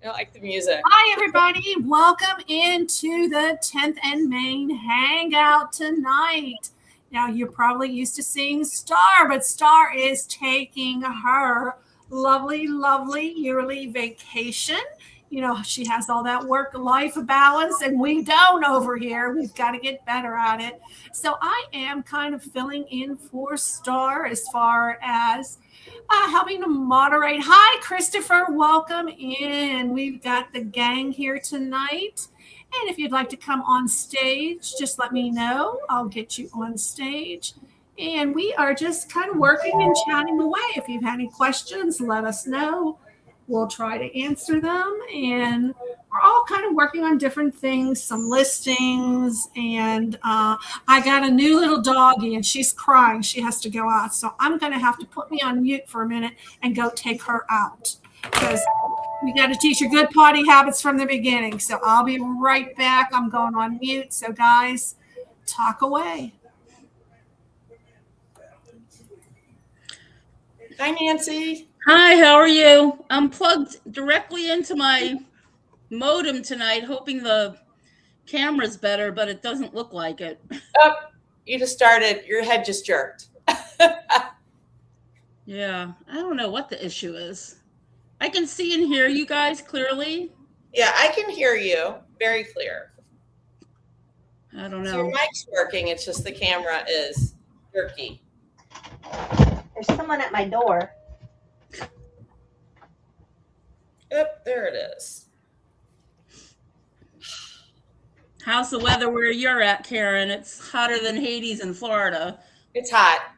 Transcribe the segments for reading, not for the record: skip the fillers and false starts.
I like the music. Hi, everybody. Welcome into the 10th and Main Hangout tonight. Now, you're probably used to seeing Star, but Star is taking her lovely, lovely yearly vacation. You know, she has all that work-life balance, and we don't over here. We've got to get better at it. So I am kind of filling in for Star as far as helping to moderate. Hi, Christopher. Welcome in. We've got the gang here tonight. And if you'd like to come on stage, just let me know. I'll get you on stage. And we are just kind of working and chatting away. If you've had any questions, let us know. We'll try to answer them. And we're all kind of working on different things, some listings. And I got a new little doggie and she's crying. She has to go out. So I'm going to have to put me on mute for a minute and go take her out, because we got to teach her good potty habits from the beginning. So I'll be right back. I'm going on mute. So guys, talk away. Hi, Nancy. Hi, how are you? I'm plugged directly into my modem tonight, hoping the camera's better, but it doesn't look like it. Oh, you just started. Your head just jerked. Yeah, I don't know what the issue is. I can see and hear you guys clearly. Yeah, I can hear you very clear. I don't know. So your mic's working. It's just the camera is jerky. There's someone at my door. Yep, there it is. How's the weather where you're at, Karen? It's hotter than Hades in Florida. It's hot.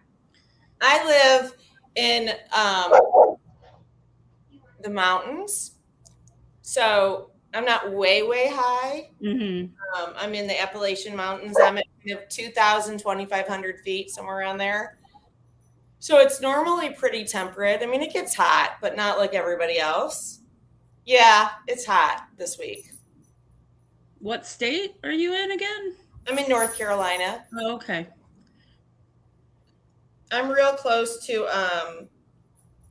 I live in the mountains, so I'm not way high. Mm-hmm. I'm in the Appalachian Mountains. I'm at 2,000, 2,500 feet, somewhere around there. So it's normally pretty temperate. I mean, it gets hot, but not like everybody else. Yeah, it's hot this week. What state are you in again? I'm in North Carolina. Oh, okay. I'm real close to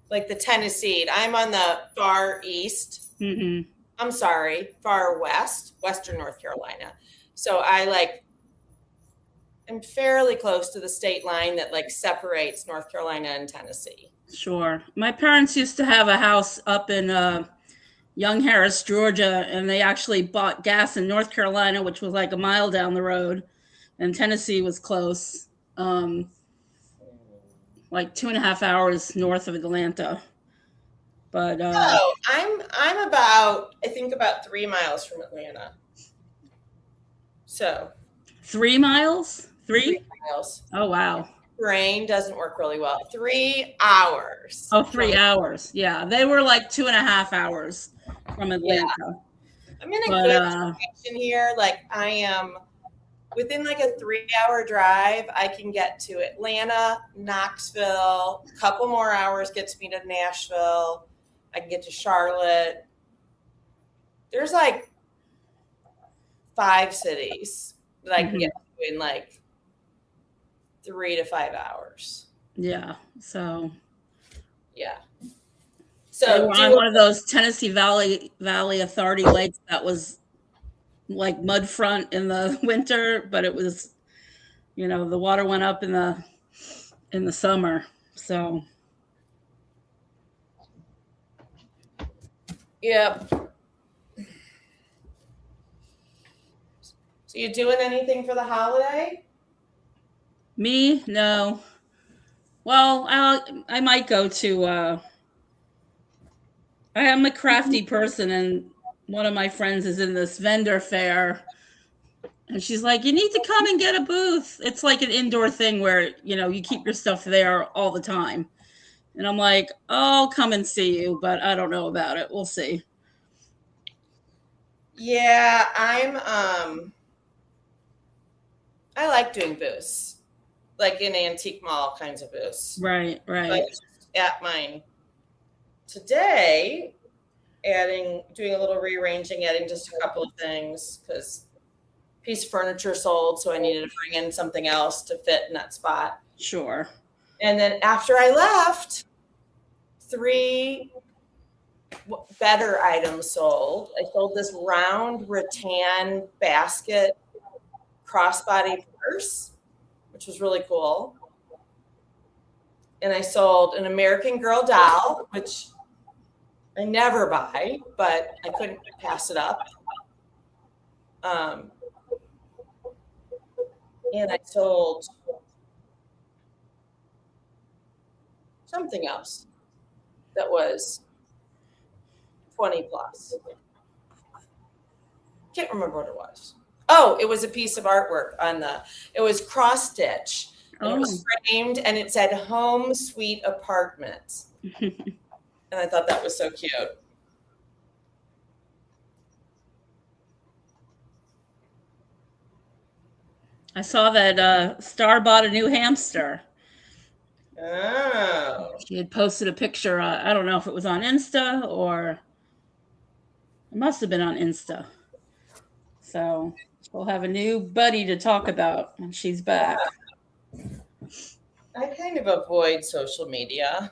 like the Tennessee. I'm on the far east. Mm-hmm. I'm sorry, far west, Western North Carolina. So I'm fairly close to the state line that like separates North Carolina and Tennessee. Sure. My parents used to have a house up in Young Harris, Georgia, and they actually bought gas in North Carolina, which was like a mile down the road, and Tennessee was close, like 2.5 hours north of Atlanta. But I'm about 3 miles from Atlanta. So 3 miles? 3 miles. Oh wow. Brain doesn't work really well. 3 hours. Oh, 3 hours. Yeah, they were like 2.5 hours from Atlanta. Yeah. I'm in a good section here. Like I am within like a 3-hour drive. I can get to Atlanta, Knoxville. A couple more hours gets me to Nashville. I can get to Charlotte. There's like 5 cities that I can get to in like 3 to 5 hours. Yeah. So. Yeah. So on one of those Tennessee Valley Authority lakes that was like mud front in the winter, but it was, you know, the water went up in the summer. So. Yep. So you doing anything for the holiday? Me? No. Well, I might go to, I am a crafty person, and one of my friends is in this vendor fair, and she's like, you need to come and get a booth. It's like an indoor thing where, you know, you keep your stuff there all the time. And I'm like, oh, I'll come and see you, but I don't know about it. We'll see. Yeah, I like doing booths, like in antique mall kinds of booths. Right. Like at mine. Today, doing a little rearranging, adding just a couple of things because piece of furniture sold, so I needed to bring in something else to fit in that spot. Sure. And then after I left, 3 better items sold. I sold this round rattan basket crossbody purse, which was really cool. And I sold an American Girl doll, which I never buy, but I couldn't pass it up. And I sold something else that was 20 plus. Can't remember what it was. Oh, it was a piece of artwork it was cross stitch. And it was framed and it said Home Sweet Apartment. And I thought that was so cute. I saw that Star bought a new hamster. Oh. She had posted a picture. I don't know if it was on Insta or it must have been on Insta. So we'll have a new buddy to talk about when she's back. I kind of avoid social media.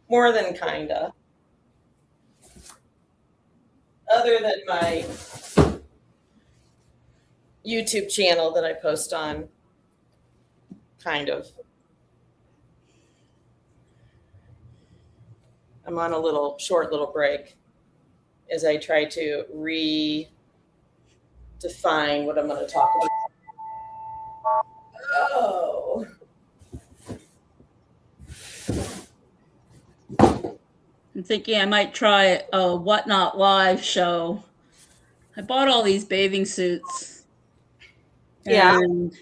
More than kinda. Other than my YouTube channel that I post on. Kind of. I'm on a short little break as I try to redefine what I'm going to talk about. Oh. I'm thinking I might try a Whatnot Live show. I bought all these bathing suits. Yeah. And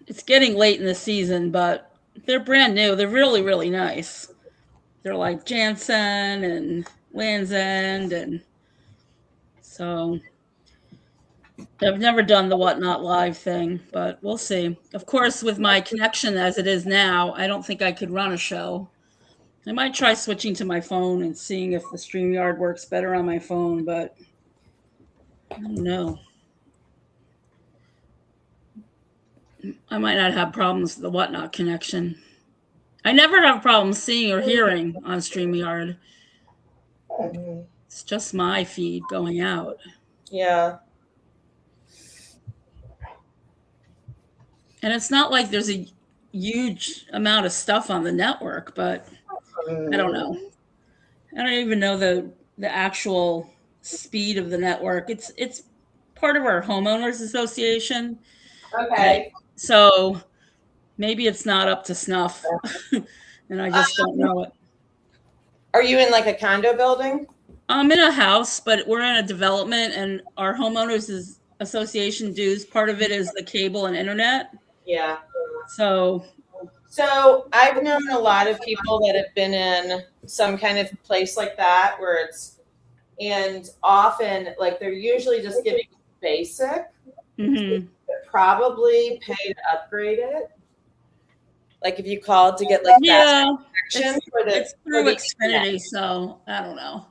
it's getting late in the season, but they're brand new. They're really, really nice. They're like Jansen and Land's End. And so I've never done the Whatnot Live thing, but we'll see. Of course, with my connection as it is now, I don't think I could run a show. I might try switching to my phone and seeing if the StreamYard works better on my phone, but I don't know. I might not have problems with the Whatnot connection. I never have problems seeing or hearing on StreamYard. It's just my feed going out. Yeah. And it's not like there's a huge amount of stuff on the network, but I don't know. I don't even know the actual speed of the network. It's part of our homeowners association. Okay. So maybe it's not up to snuff and I just don't know it. Are you in like a condo building? I'm in a house, but we're in a development and our homeowners association dues, part of it is the cable and internet. Yeah. So I've known a lot of people that have been in some kind of place like that where and often like they're usually just giving basic, probably pay to upgrade it. Like if you called to get like yeah, connection it's through Xfinity, so I don't know.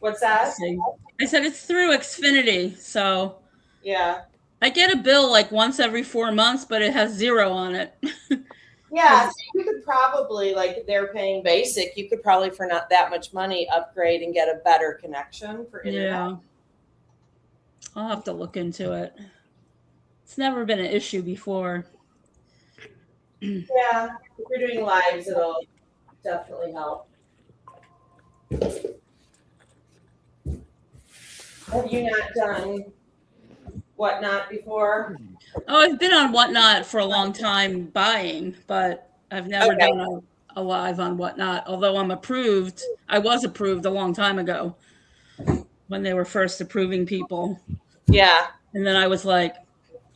What's that? I said it's through Xfinity, so yeah. I get a bill like once every 4 months, but it has 0 on it. Yeah, so you could probably, like, they're paying basic. You could probably, for not that much money, upgrade and get a better connection for internet. Yeah. I'll have to look into it. It's never been an issue before. Yeah, if you're doing lives, it'll definitely help. Have you not done Whatnot before? Oh, I've been on Whatnot for a long time buying, but I've never done a live on Whatnot, although I'm approved. I was approved a long time ago when they were first approving people. Yeah. And then I was like,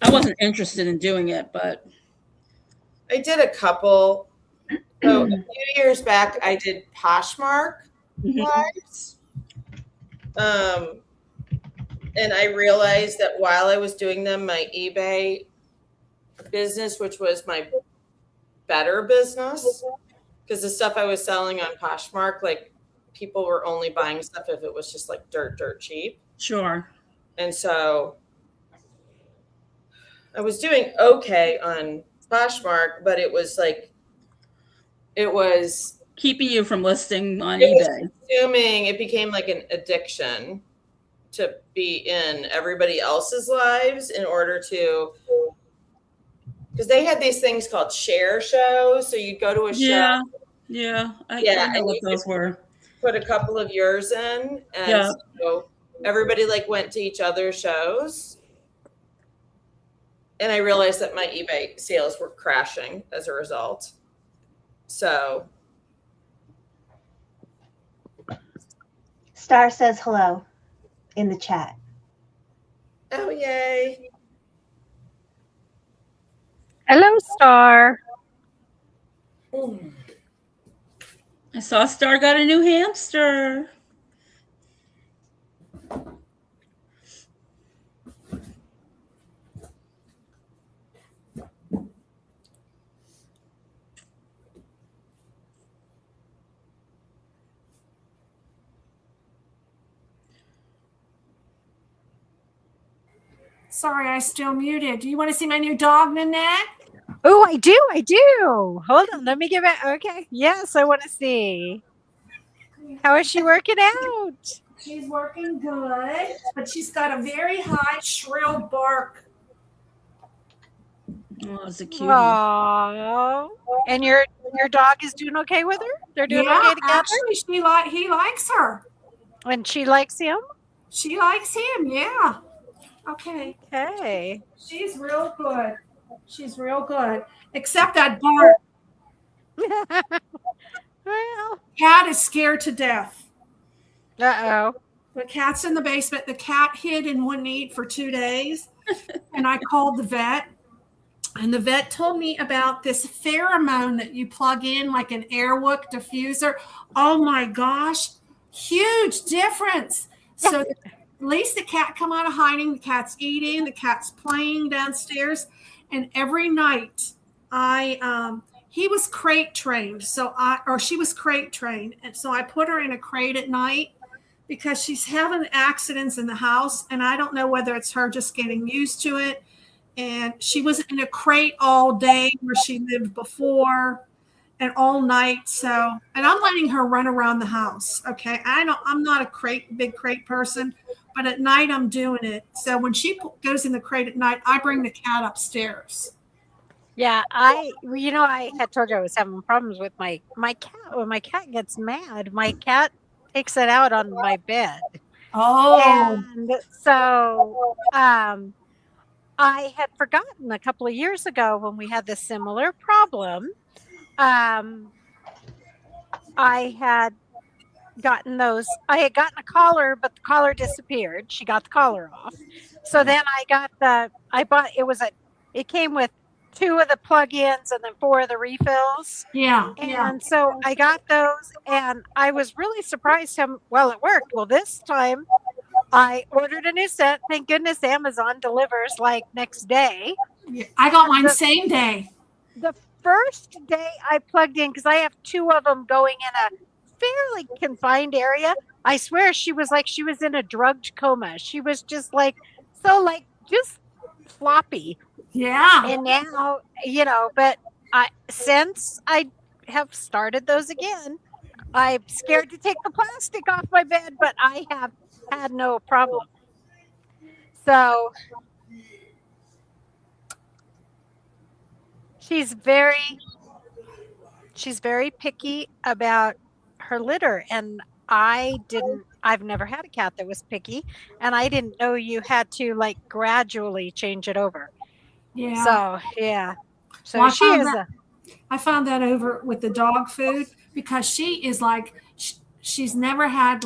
I wasn't interested in doing it, but I did a couple. So a few years back, I did Poshmark lives. And I realized that while I was doing them, my eBay business, which was my better business, because the stuff I was selling on Poshmark, like people were only buying stuff if it was just like dirt cheap. Sure. And so I was doing okay on Poshmark, but it was like it was keeping you from listing on it was eBay. consuming. It became like an addiction to be in everybody else's lives in order to, because they had these things called share shows. So you'd go to a show. Yeah. I Yeah, know and what you those were. put a couple of yours in, and Yeah. so everybody like went to each other's shows. And I realized that my eBay sales were crashing as a result. So Star says hello in the chat. oh yay. Hello, Star. I saw Star got a new hamster. Sorry, I still muted. Do you want to see my new dog, Nanette? Oh, I do. Hold on. Let me get back. Okay. Yes, I want to see. How is she working out? She's working good, but she's got a very high, shrill bark. Oh, it's a cute. Aww. And your dog is doing okay with her? They're doing okay together? Actually, he likes her. And she likes him? She likes him, yeah. Okay. Okay. She's real good. She's real good. Except that bark. Well. Cat is scared to death. Uh-oh. The cat's in the basement. The cat hid and wouldn't eat for 2 days. And I called the vet. And the vet told me about this pheromone that you plug in like an Airwick diffuser. Oh my gosh. Huge difference. So at least the cat come out of hiding. The cat's eating. The cat's playing downstairs. And every night he was crate trained. She was crate trained. And so I put her in a crate at night because she's having accidents in the house. And I don't know whether it's her just getting used to it. And she was in a crate all day where she lived before and all night. So, and I'm letting her run around the house. Okay. I'm not a big crate person, but at night I'm doing it. So when she goes in the crate at night, I bring the cat upstairs. Yeah, I had told you I was having problems with my cat. When my cat gets mad, my cat takes it out on my bed. Oh. And so I had forgotten a couple of years ago when we had this similar problem. I had gotten a collar, but the collar disappeared. She got the collar off. So then it came with 2 of the plug-ins and then 4 of the refills. Yeah. And so I got those and I was really surprised how well it worked. Well, this time I ordered a new set. Thank goodness Amazon delivers like next day. I got mine same day. The first day I plugged in, because I have 2 of them going in a fairly confined area. I swear she was in a drugged coma. She was just just floppy. Yeah. And now, but since I have started those again, I'm scared to take the plastic off my bed, but I have had no problem. So she's very picky about her litter, and I've never had a cat that was picky, and I didn't know you had to gradually change it over. Yeah. So, yeah. So well, I found that over with the dog food, because she is she's never had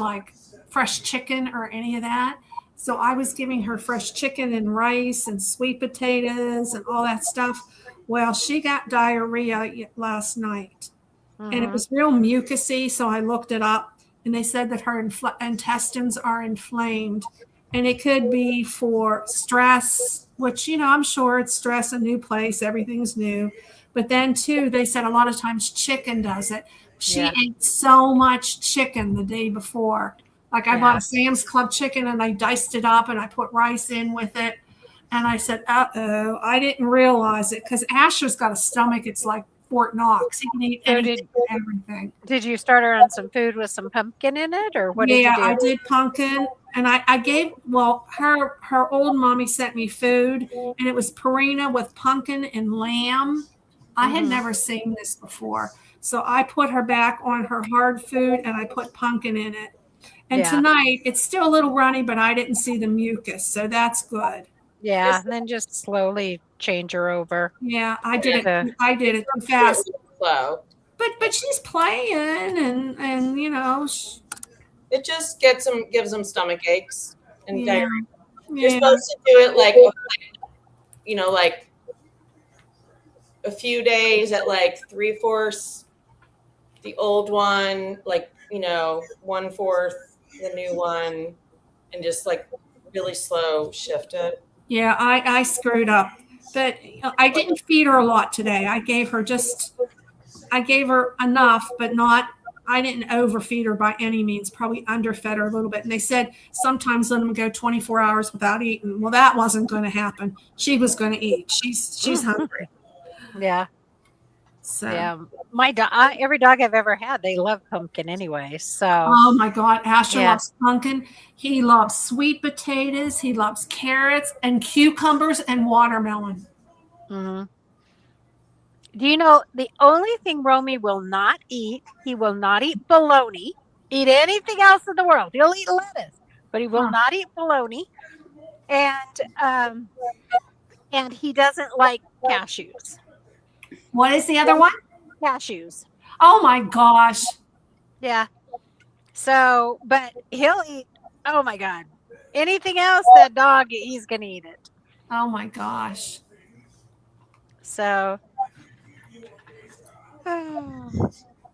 fresh chicken or any of that. So I was giving her fresh chicken and rice and sweet potatoes and all that stuff. Well, she got diarrhea last night. And it was real mucusy. So I looked it up and they said that her intestines are inflamed, and it could be for stress, which, I'm sure it's stress, a new place, everything's new. But then too, they said a lot of times chicken does it. She ate so much chicken the day before. I bought a Sam's Club chicken and I diced it up and I put rice in with it. And I said, I didn't realize it, because Asher's got a stomach. It's 4 Fort Knox. He can eat So anything, everything. Did you start her on some food with some pumpkin in it, or what did you do? I did pumpkin, and I gave, well, her old mommy sent me food, and it was Purina with pumpkin and lamb. I had never seen this before. So I put her back on her hard food, and I put pumpkin in it. And tonight, it's still a little runny, but I didn't see the mucus, so that's good. Yeah, and then just slowly change her over. Yeah, I did it too fast. Slow. But she's playing, and you know, it just gives them stomach aches and diarrhea. You're Yeah. supposed to do it like, you know, like a few days at like 3/4 the old one, like, you know, 1/4 the new one, and just like really slow shift it. Yeah, I screwed up, but I didn't feed her a lot today. I gave her enough, but not, I didn't overfeed her by any means, probably underfed her a little bit. And they said sometimes let them go 24 hours without eating. Well, that wasn't going to happen. She was going to eat. She's hungry. Yeah. So. Yeah, my dog. Every dog I've ever had, they love pumpkin anyway. So. Oh my God, Asher loves pumpkin. He loves sweet potatoes. He loves carrots and cucumbers and watermelon. Mm-hmm. Do you know the only thing Romy will not eat? He will not eat bologna. Eat anything else in the world. He'll eat lettuce, but he will not eat bologna. And he doesn't like cashews. What is the other one? Cashews. Oh my gosh. Yeah. So, but he'll eat, oh my God, anything else, that dog, he's going to eat it. Oh my gosh. So,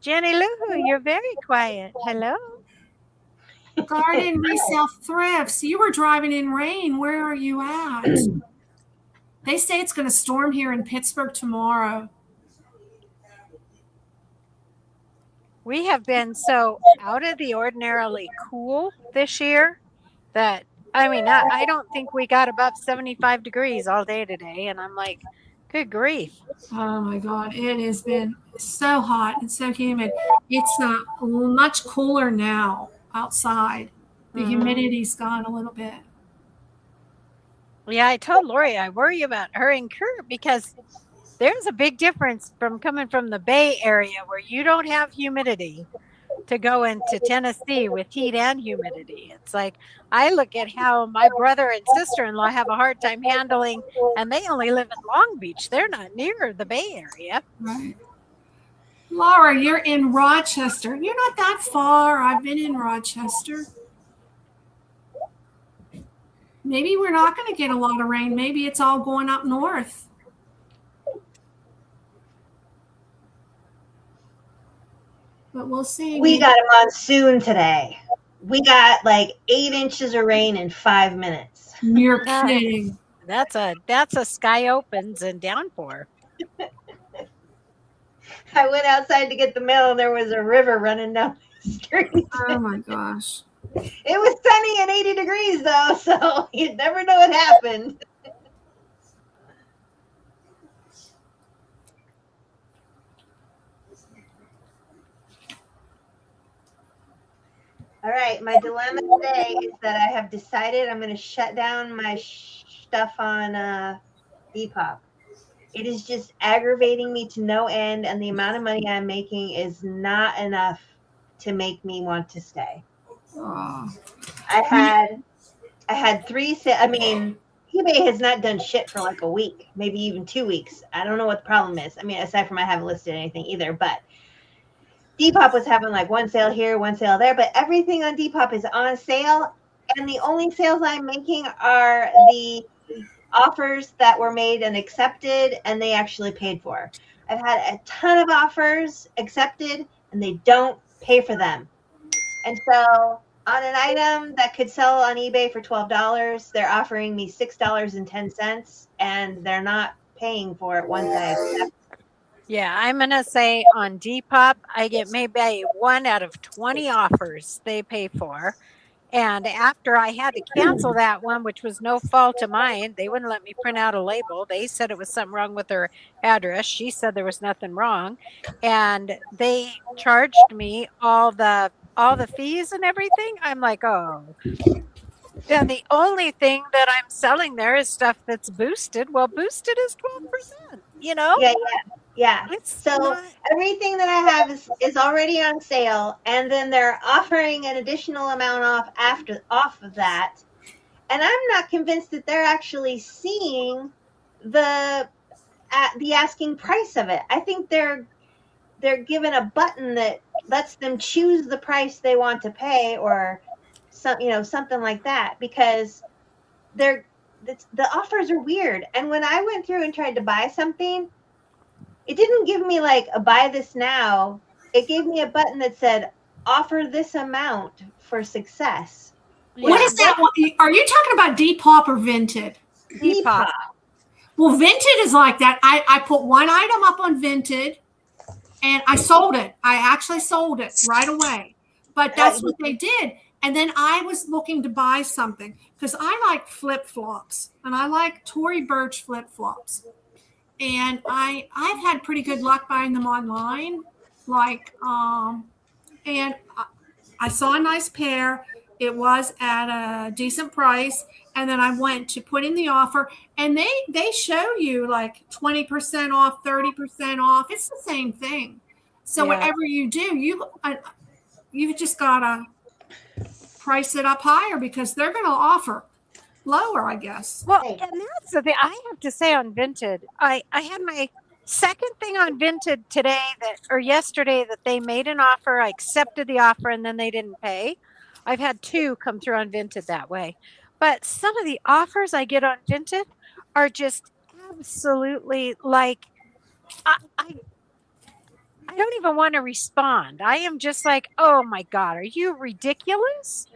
Jenny Lou, you're very quiet. Hello. Garden Resale Thrifts. You were driving in rain. Where are you at? They say it's going to storm here in Pittsburgh tomorrow. We have been so out of the ordinarily cool this year that, I mean, I don't think we got above 75 degrees all day today. And I'm like, good grief. Oh my God. It has been so hot and so humid. It's not much cooler now outside. The humidity's gone a little bit. Yeah, I told Lori I worry about her and Kurt because there's a big difference from coming from the Bay Area where you don't have humidity to go into Tennessee with heat and humidity. It's like I look at how my brother and sister-in-law have a hard time handling, and they only live in Long Beach. They're not near the Bay Area. Right. Laura, you're in Rochester. You're not that far. I've been in Rochester. Maybe we're not going to get a lot of rain. Maybe it's all going up north. But we'll see. We got a monsoon today. We got like 8 inches of rain in 5 minutes. You're kidding. That's a sky opens and downpour. I went outside to get the mail and there was a river running down the street. Oh my gosh. It was sunny and 80 degrees though, so you never know what happened. All right, my dilemma today is that I have decided I'm going to shut down my stuff on Depop. It is just aggravating me to no end, and the amount of money I'm making is not enough to make me want to stay. Oh. I had 3 I mean, eBay has not done shit for like a week, maybe even 2 weeks. I don't know what the problem is. I mean, aside from I haven't listed anything either, but Depop was having like one sale here, one sale there, but everything on Depop is on sale, and the only sales I'm making are the offers that were made and accepted and they actually paid for. I've had a ton of offers accepted and they don't pay for them. And so on an item that could sell on eBay for $12, they're offering me $6.10 and they're not paying for it once I accept. Yeah, I'm going to say on Depop, I get maybe 1 out of 20 offers they pay for. And after I had to cancel that one, which was no fault of mine, they wouldn't let me print out a label. They said it was something wrong with her address. She said there was nothing wrong. And they charged me all the fees and everything. I'm like, oh. And the only thing that I'm selling there is stuff that's boosted. Well, boosted is 12%, you know? Yeah. It's So not- everything that I have is already on sale, and then they're offering an additional amount off of that. And I'm not convinced that they're actually seeing the asking price of it. I think they're given a button that lets them choose the price they want to pay, or something like that, because the offers are weird. And when I went through and tried to buy something, it didn't give me like a buy this now. It gave me a button that said offer this amount for success. What is that? Are you talking about Depop or Vinted? Depop. Well, Vinted is like that. I put one item up on Vinted and I sold it. I actually sold it right away. But that's what they did. And then I was looking to buy something because I like flip-flops and I like Tory Burch flip-flops. And I've had pretty good luck buying them online. And I saw a nice pair. It was at a decent price. And then I went to put in the offer, and they show you like 20% off, 30% off. It's the same thing. So whatever you do, you've just gotta price it up higher because they're going to offer lower, I guess. Well, and that's the thing I have to say on Vinted. I had my second thing on Vinted yesterday that they made an offer. I accepted the offer and then they didn't pay. I've had two come through on Vinted that way. But some of the offers I get on Vinted are just absolutely like, I don't even want to respond. I am just like, oh my God, are you ridiculous?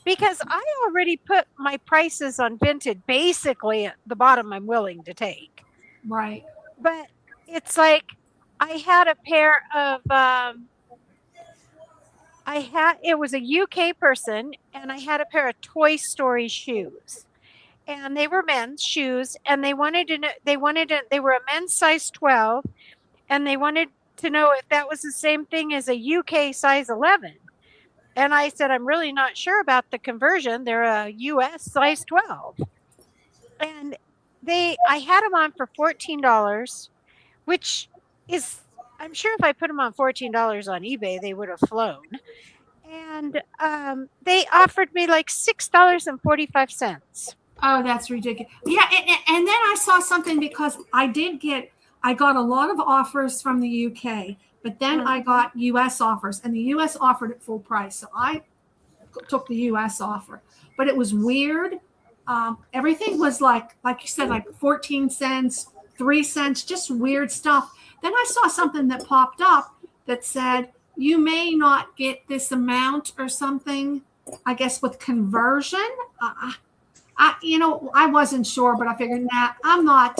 Because I already put my prices on Vinted basically at the bottom I'm willing to take. Right. But it's like I had a pair of, it was a UK person, and I had a pair of Toy Story shoes. And they were men's shoes, and they were a men's size 12, and they wanted to know if that was the same thing as a UK size 11. And I said, I'm really not sure about the conversion. They're a US size 12. And I had them on for $14, which is, I'm sure if I put them on $14 on eBay, they would have flown. And they offered me like $6.45. Oh, that's ridiculous. Yeah. And then I saw something because I got a lot of offers from the UK, but then I got US offers, and the US offered at full price. So I took the US offer, but it was weird. Everything was like you said, like 14 cents, 3 cents, just weird stuff. Then I saw something that popped up that said, you may not get this amount or something, I guess with conversion. I wasn't sure, but I figured, I'm not.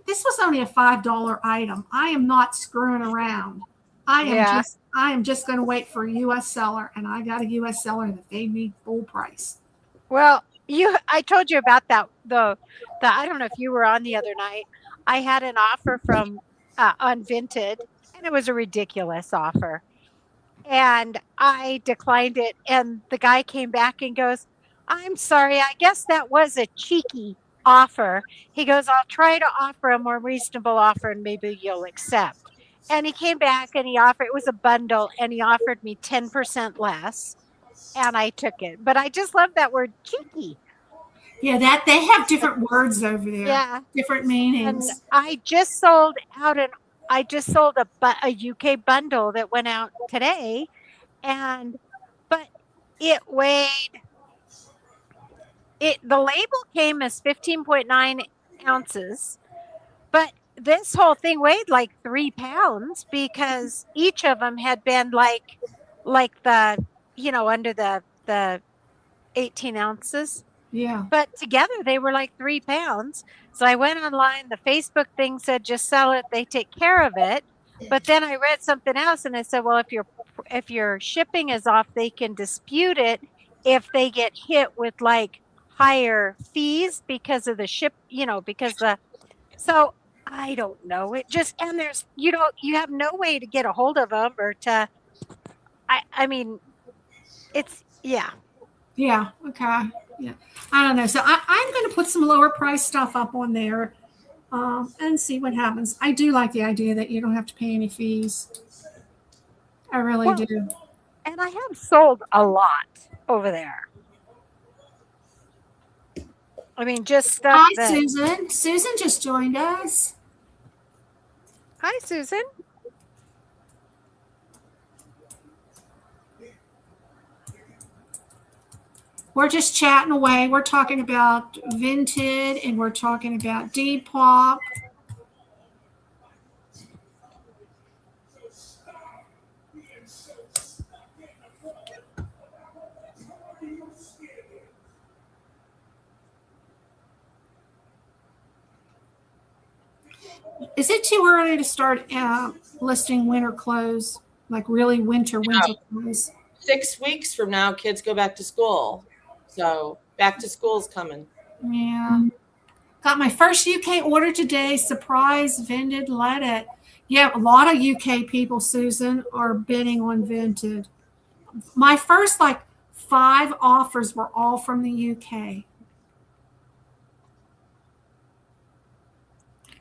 This was only a $5 item. I am not screwing around. I am just going to wait for a U.S. seller, and I got a U.S. seller that paid me full price. Well, I told you about that. I don't know if you were on the other night. I had an offer from on Vinted, and it was a ridiculous offer, and I declined it. And the guy came back and goes, I'm sorry, I guess that was a cheeky offer. He goes, I'll try to offer a more reasonable offer and maybe you'll accept. And he came back and it was a bundle, and he offered me 10% less, and I took it. But I just love that word cheeky. Yeah, that they have different words over there. Yeah. Different meanings. And I just sold a UK bundle that went out today, but it weighed. The label came as 15.9 ounces, but this whole thing weighed like 3 pounds because each of them had been like the, under the 18 ounces. Yeah. But together they were like 3 pounds. So I went online. The Facebook thing said, just sell it. They take care of it. But then I read something else and it said, well, if your shipping is off, they can dispute it if they get hit with like higher fees because of the ship, because so I don't know. It just, and there's, you have no way to get a hold of them or I mean, it's, yeah. Yeah. Okay. Yeah. I don't know. So I'm going to put some lower price stuff up on there and see what happens. I do like the idea that you don't have to pay any fees. I really Well, do. and I have sold a lot over there. I mean, just stuff Hi, that. Susan. Susan just joined us. Hi, Susan. We're just chatting away. We're talking about Vinted and we're talking about Depop. Is it too early to start listing winter clothes, like really winter clothes? 6 weeks from now, kids go back to school. So back to school's coming. Yeah. Got my first UK order today. Surprise, Vinted, let it. Yeah, a lot of UK people, Susan, are bidding on Vinted. My first 5 offers were all from the UK.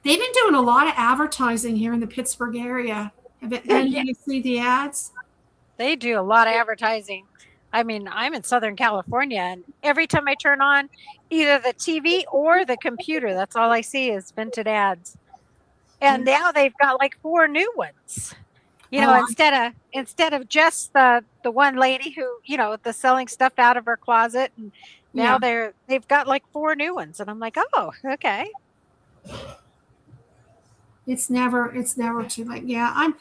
They've been doing a lot of advertising here in the Pittsburgh area. And you see the ads? They do a lot of advertising. I mean, I'm in Southern California, and every time I turn on either the TV or the computer, that's all I see is Vinted ads. And now they've got 4 new ones. Instead of just the one lady who, the selling stuff out of her closet, and now they've got 4 new ones, and I'm like, oh, okay. It's never too late. Yeah,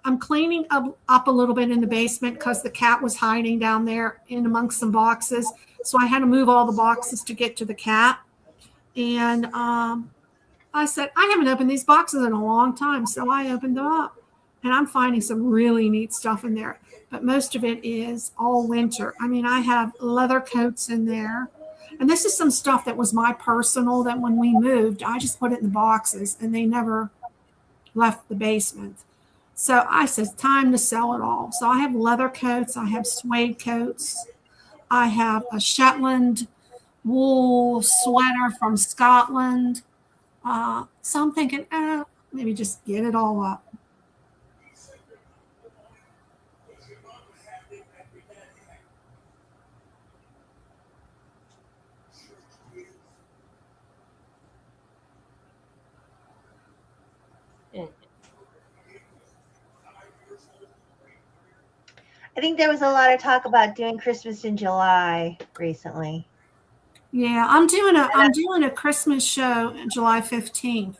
I'm cleaning up a little bit in the basement because the cat was hiding down there in amongst some boxes. So I had to move all the boxes to get to the cat. And I said, I haven't opened these boxes in a long time. So I opened them up and I'm finding some really neat stuff in there. But most of it is all winter. I mean, I have leather coats in there. And this is some stuff that was my personal that when we moved, I just put it in the boxes and they never left the basement. So I said, time to sell it all. So I have leather coats. I have suede coats. I have a Shetland wool sweater from Scotland. So I'm thinking, maybe just get it all up. I think there was a lot of talk about doing Christmas in July recently. Yeah, I'm doing a Christmas show on July 15th.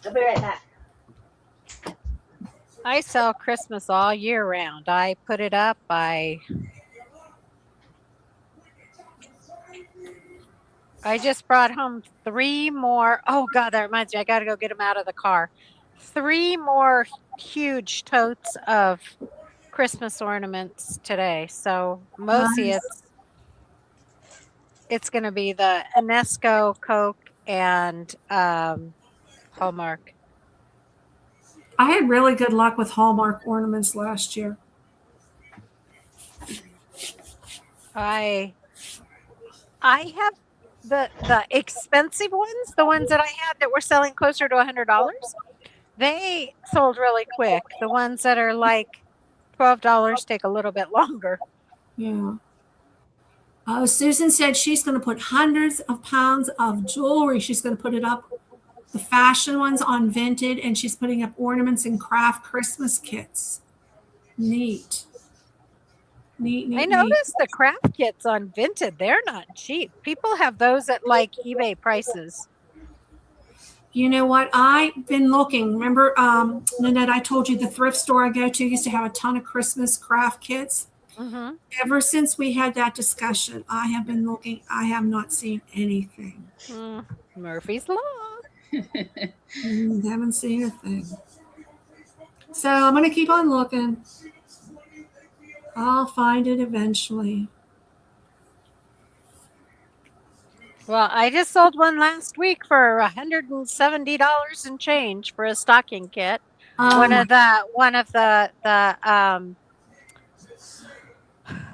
I'll be right back. I sell Christmas all year round. I put it up. I just brought home 3 more. Oh God, that reminds me. I got to go get them out of the car. 3 more huge totes of Christmas ornaments today. So mostly it's going to be the UNESCO, Coke, and Hallmark. I had really good luck with Hallmark ornaments last year. I have the expensive ones, the ones that I had that were selling closer to $100. They sold really quick. The ones that are $12 take a little bit longer. Yeah. Susan said she's going to put hundreds of pounds of jewelry. She's going to put it up, the fashion ones on Vinted, and she's putting up ornaments and craft Christmas kits. Neat. I noticed the craft kits on Vinted. They're not cheap. People have those at eBay prices. You know what? I've been looking. Remember, Nanette, I told you the thrift store I go to used to have a ton of Christmas craft kits. Mm-hmm. Ever since we had that discussion, I have been looking. I have not seen anything. Murphy's Law. Haven't seen a thing. So I'm going to keep on looking. I'll find it eventually. Well, I just sold one last week for $170 and change for a stocking kit. One of the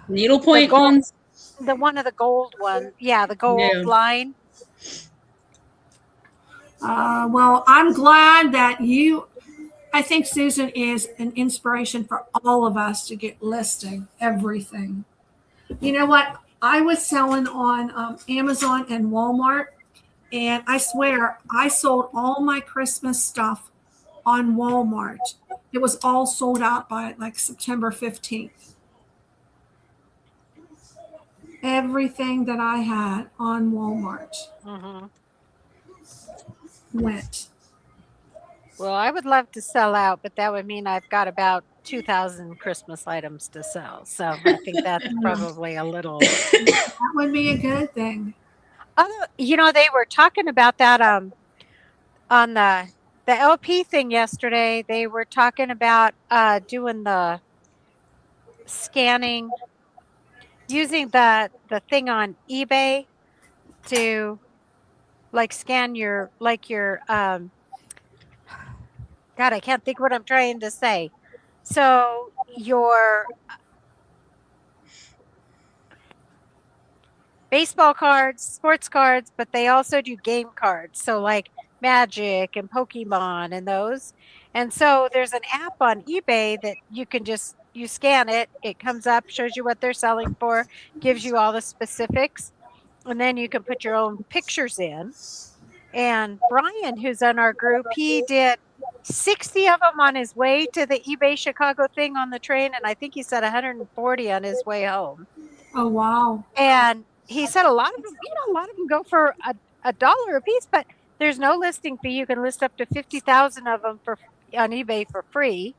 Needlepoint gold, ones. the one of the gold one. Yeah, the gold Yeah. line. Well, I'm glad that I think Susan is an inspiration for all of us to get listing everything. You know what? I was selling on Amazon and Walmart, and I swear I sold all my Christmas stuff on Walmart. It was all sold out by like September 15th. Everything that I had on Walmart went. Well, I would love to sell out, but that would mean I've got about 2,000 Christmas items to sell. So I think that's probably a little. That would be a good thing. You know, they were talking about that on the LP thing yesterday. They were talking about doing the scanning, using the thing on eBay to like scan your God, I can't think what I'm trying to say. So your baseball cards, sports cards, but they also do game cards. So like Magic and Pokemon and those. And so there's an app on eBay that you can you scan it, it comes up, shows you what they're selling for, gives you all the specifics, and then you can put your own pictures in. And Brian, who's on our group, he did 60 of them on his way to the eBay Chicago thing on the train, and I think he said 140 on his way home. Oh, wow. And he said a lot of them, a lot of them go for a dollar a piece, but there's no listing fee. You can list up to 50,000 of them on eBay for free,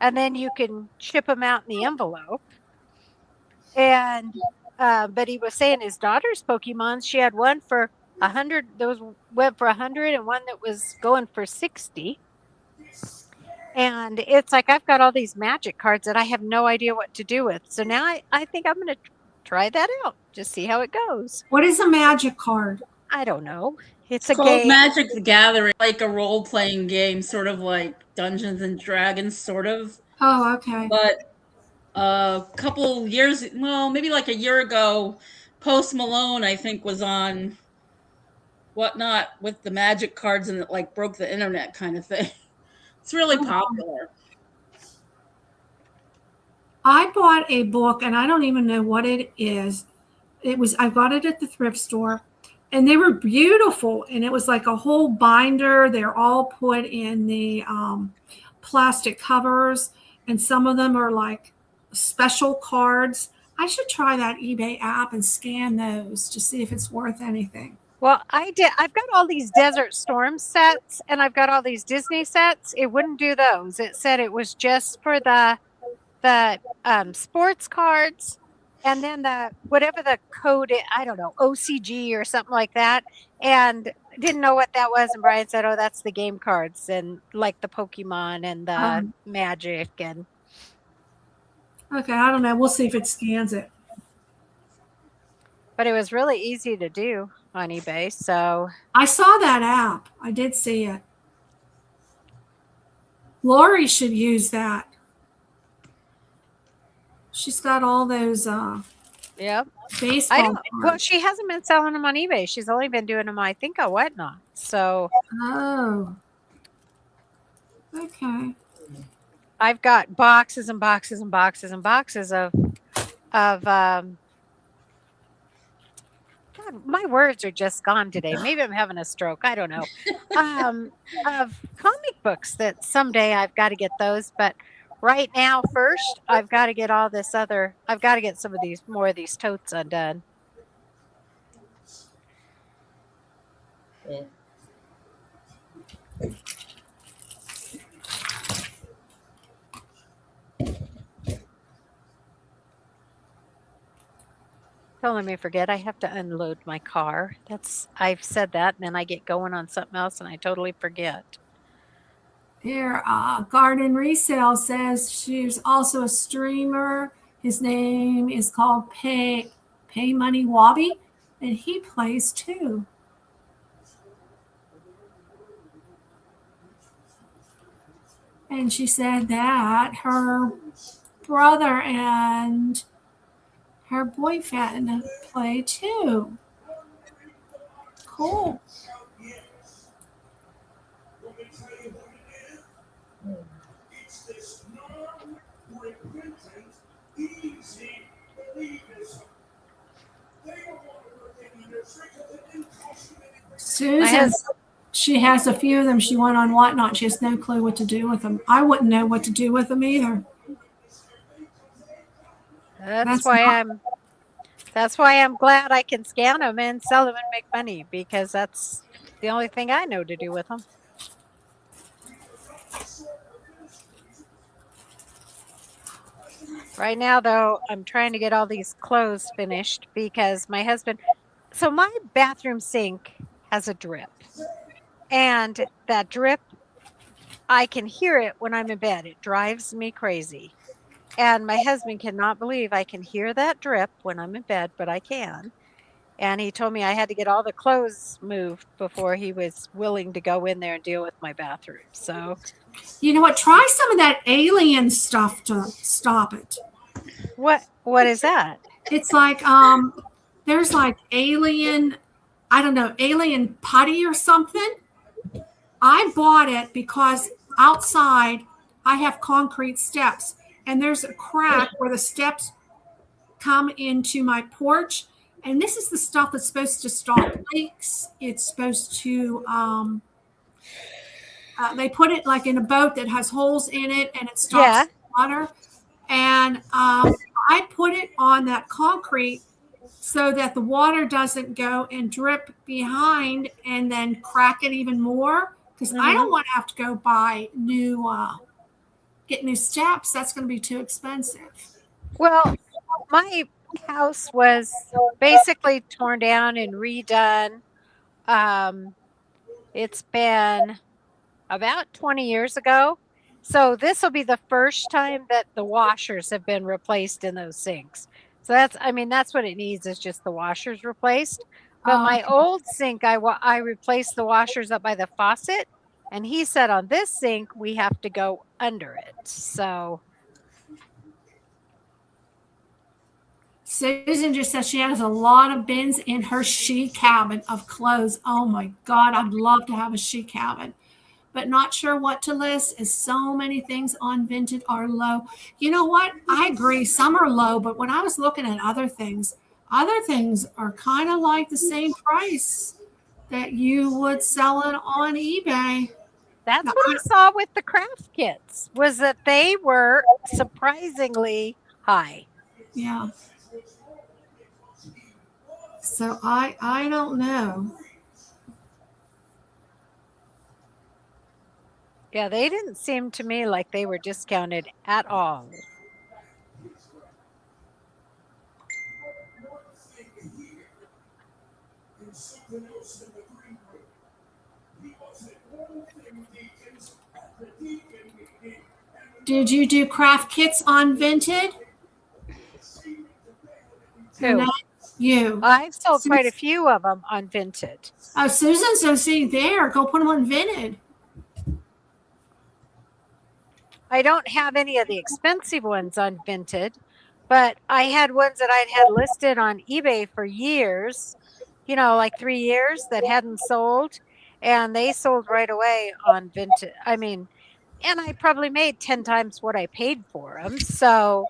and then you can ship them out in the envelope. And but he was saying his daughter's Pokemon, she had one for 100. Those went for 100, and one that was going for 60. And it's like I've got all these Magic cards that I have no idea what to do with. So now I think I'm going to try that out, just see how it goes. What is a Magic card? I don't know. It's It's a called game. Magic the Gathering, like a role-playing game, sort of like Dungeons and Dragons, sort of. Oh, okay. But a couple years, well, maybe like a year ago, Post Malone, I think, was on Whatnot with the Magic cards, and it like broke the internet kind of thing. It's really popular. I bought a book, and I don't even know what it is. I got it at the thrift store, and they were beautiful. And it was like a whole binder. They're all put in the plastic covers, and some of them are like special cards. I should try that eBay app and scan those to see if it's worth anything. Well, I did. I've got all these Desert Storm sets, and I've got all these Disney sets. It wouldn't do those. It said it was just for the sports cards, and then the whatever the code is, I don't know, OCG or something like that. And didn't know what that was. And Brian said, "Oh, that's the game cards, and like the Pokemon and the Magic." And okay, I don't know. We'll see if it scans it. But it was really easy to do on eBay. So I saw that app. I did see it. Lori should use that. She's got all those yep. baseball Well, she hasn't been selling them on eBay. She's only been doing them, I think, on Whatnot. So oh, okay. I've got boxes and boxes and boxes and boxes of God, my words are just gone today. Maybe I'm having a stroke. I don't know. Of comic books that someday I've got to get those. But right now, first, I've got to get all this other. I've got to get some of these more of these totes undone. Yeah. Don't let me forget. I have to unload my car. I've said that, and then I get going on something else, and I totally forget. Here, Garden Resale says she's also a streamer His name is called Pay Money Wobby, and he plays too. And she said that her brother and her boyfriend play too. Cool. Susan, she has a few of them. She went on Whatnot. She has no clue what to do with them. I wouldn't know what to do with them either. That's why I'm glad I can scan them and sell them and make money, because that's the only thing I know to do with them. Right now, though, I'm trying to get all these clothes finished because my husband. So my bathroom sink has a drip, and that drip, I can hear it when I'm in bed. It drives me crazy. And my husband cannot believe I can hear that drip when I'm in bed, but I can. And he told me I had to get all the clothes moved before he was willing to go in there and deal with my bathroom. So, you know what? Try some of that alien stuff to stop it. What is that? It's like there's like alien, I don't know, alien putty or something. I bought it because outside I have concrete steps, and there's a crack where the steps come into my porch. And this is the stuff that's supposed to stop leaks. It's supposed to, they put it like in a boat that has holes in it, and it stops water. And I put it on that concrete so that the water doesn't go and drip behind and then crack it even more. Because I don't want to have to go buy get new steps. That's going to be too expensive. Well, my house was basically torn down and redone. It's been about 20 years ago. So this will be the first time that the washers have been replaced in those sinks. So that's what it needs, is just the washers replaced. But my old sink, I replaced the washers up by the faucet, and he said on this sink we have to go under it. So Susan just says she has a lot of bins in her she cabin of clothes. Oh my God, I'd love to have a she cabin, but not sure what to list, as so many things on Vinted are low. You know what? I agree. Some are low, but when I was looking at other things are kind of like the same price that you would sell it on eBay. That's what I saw with the craft kits, was that they were surprisingly high. Yeah. So I don't know. Yeah, they didn't seem to me like they were discounted at all. Did you do craft kits on Vinted? Who? You. I've sold quite a few of them on Vinted. Oh, Susan, so see there. Go put them on Vinted. I don't have any of the expensive ones on Vinted, but I had ones that I'd had listed on eBay for years, like 3 years, that hadn't sold, and they sold right away on Vinted. And I probably made 10 times what I paid for them. So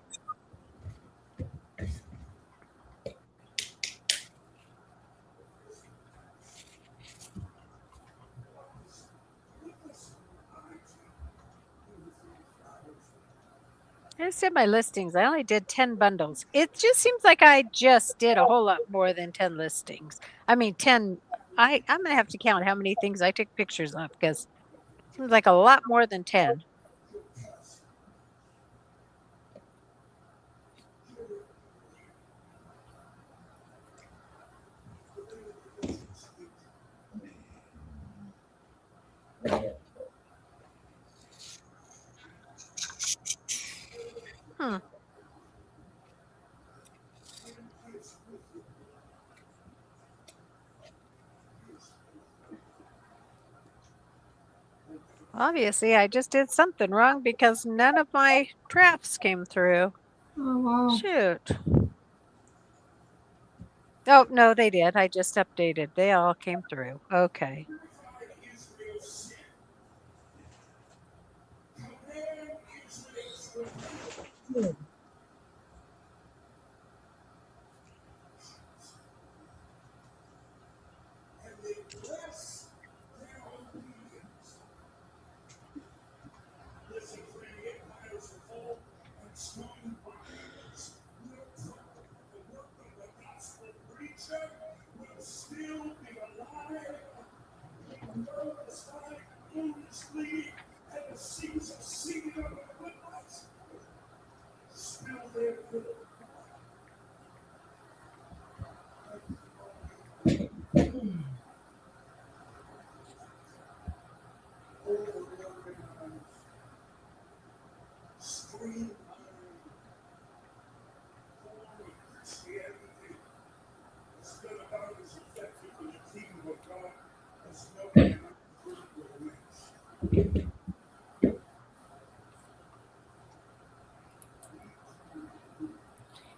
I just did my listings. I only did 10 bundles. It just seems like I just did a whole lot more than 10 listings. 10. I'm going to have to count how many things I took pictures of, because it seems like a lot more than 10. Obviously, I just did something wrong because none of my drafts came through. Oh, wow. Shoot. Oh, no, they did. I just updated. They all came through. Okay.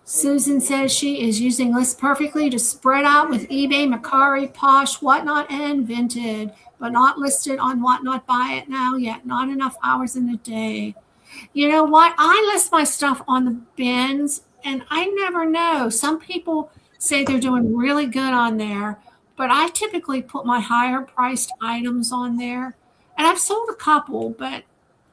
Susan says she is using lists perfectly to spread out with eBay, Mercari, Posh, Whatnot, and Vinted, but not listed on Whatnot Buy It Now yet. Not enough hours in the day. You know what? I list my stuff on the bins, and I never know. Some people say they're doing really good on there, but I typically put my higher priced items on there. And I've sold a couple, but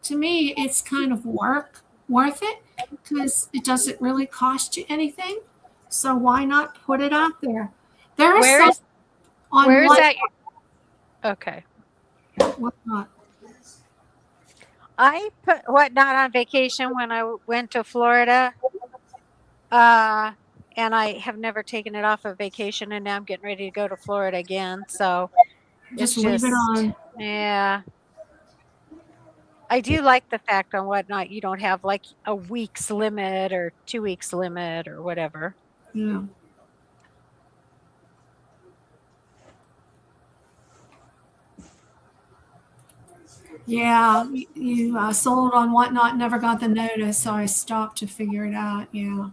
to me, it's kind of worth it because it doesn't really cost you anything. So why not put it out there? There are Where some is on where is what, that? Okay. Whatnot. I put Whatnot on vacation when I went to Florida. And I have never taken it off of vacation, and now I'm getting ready to go to Florida again. So it's Just leave it on. yeah. I do like the fact on Whatnot you don't have like a week's limit or 2 weeks limit or whatever. Yeah. Yeah, you sold on Whatnot, never got the notice, so I stopped to figure it out. Yeah.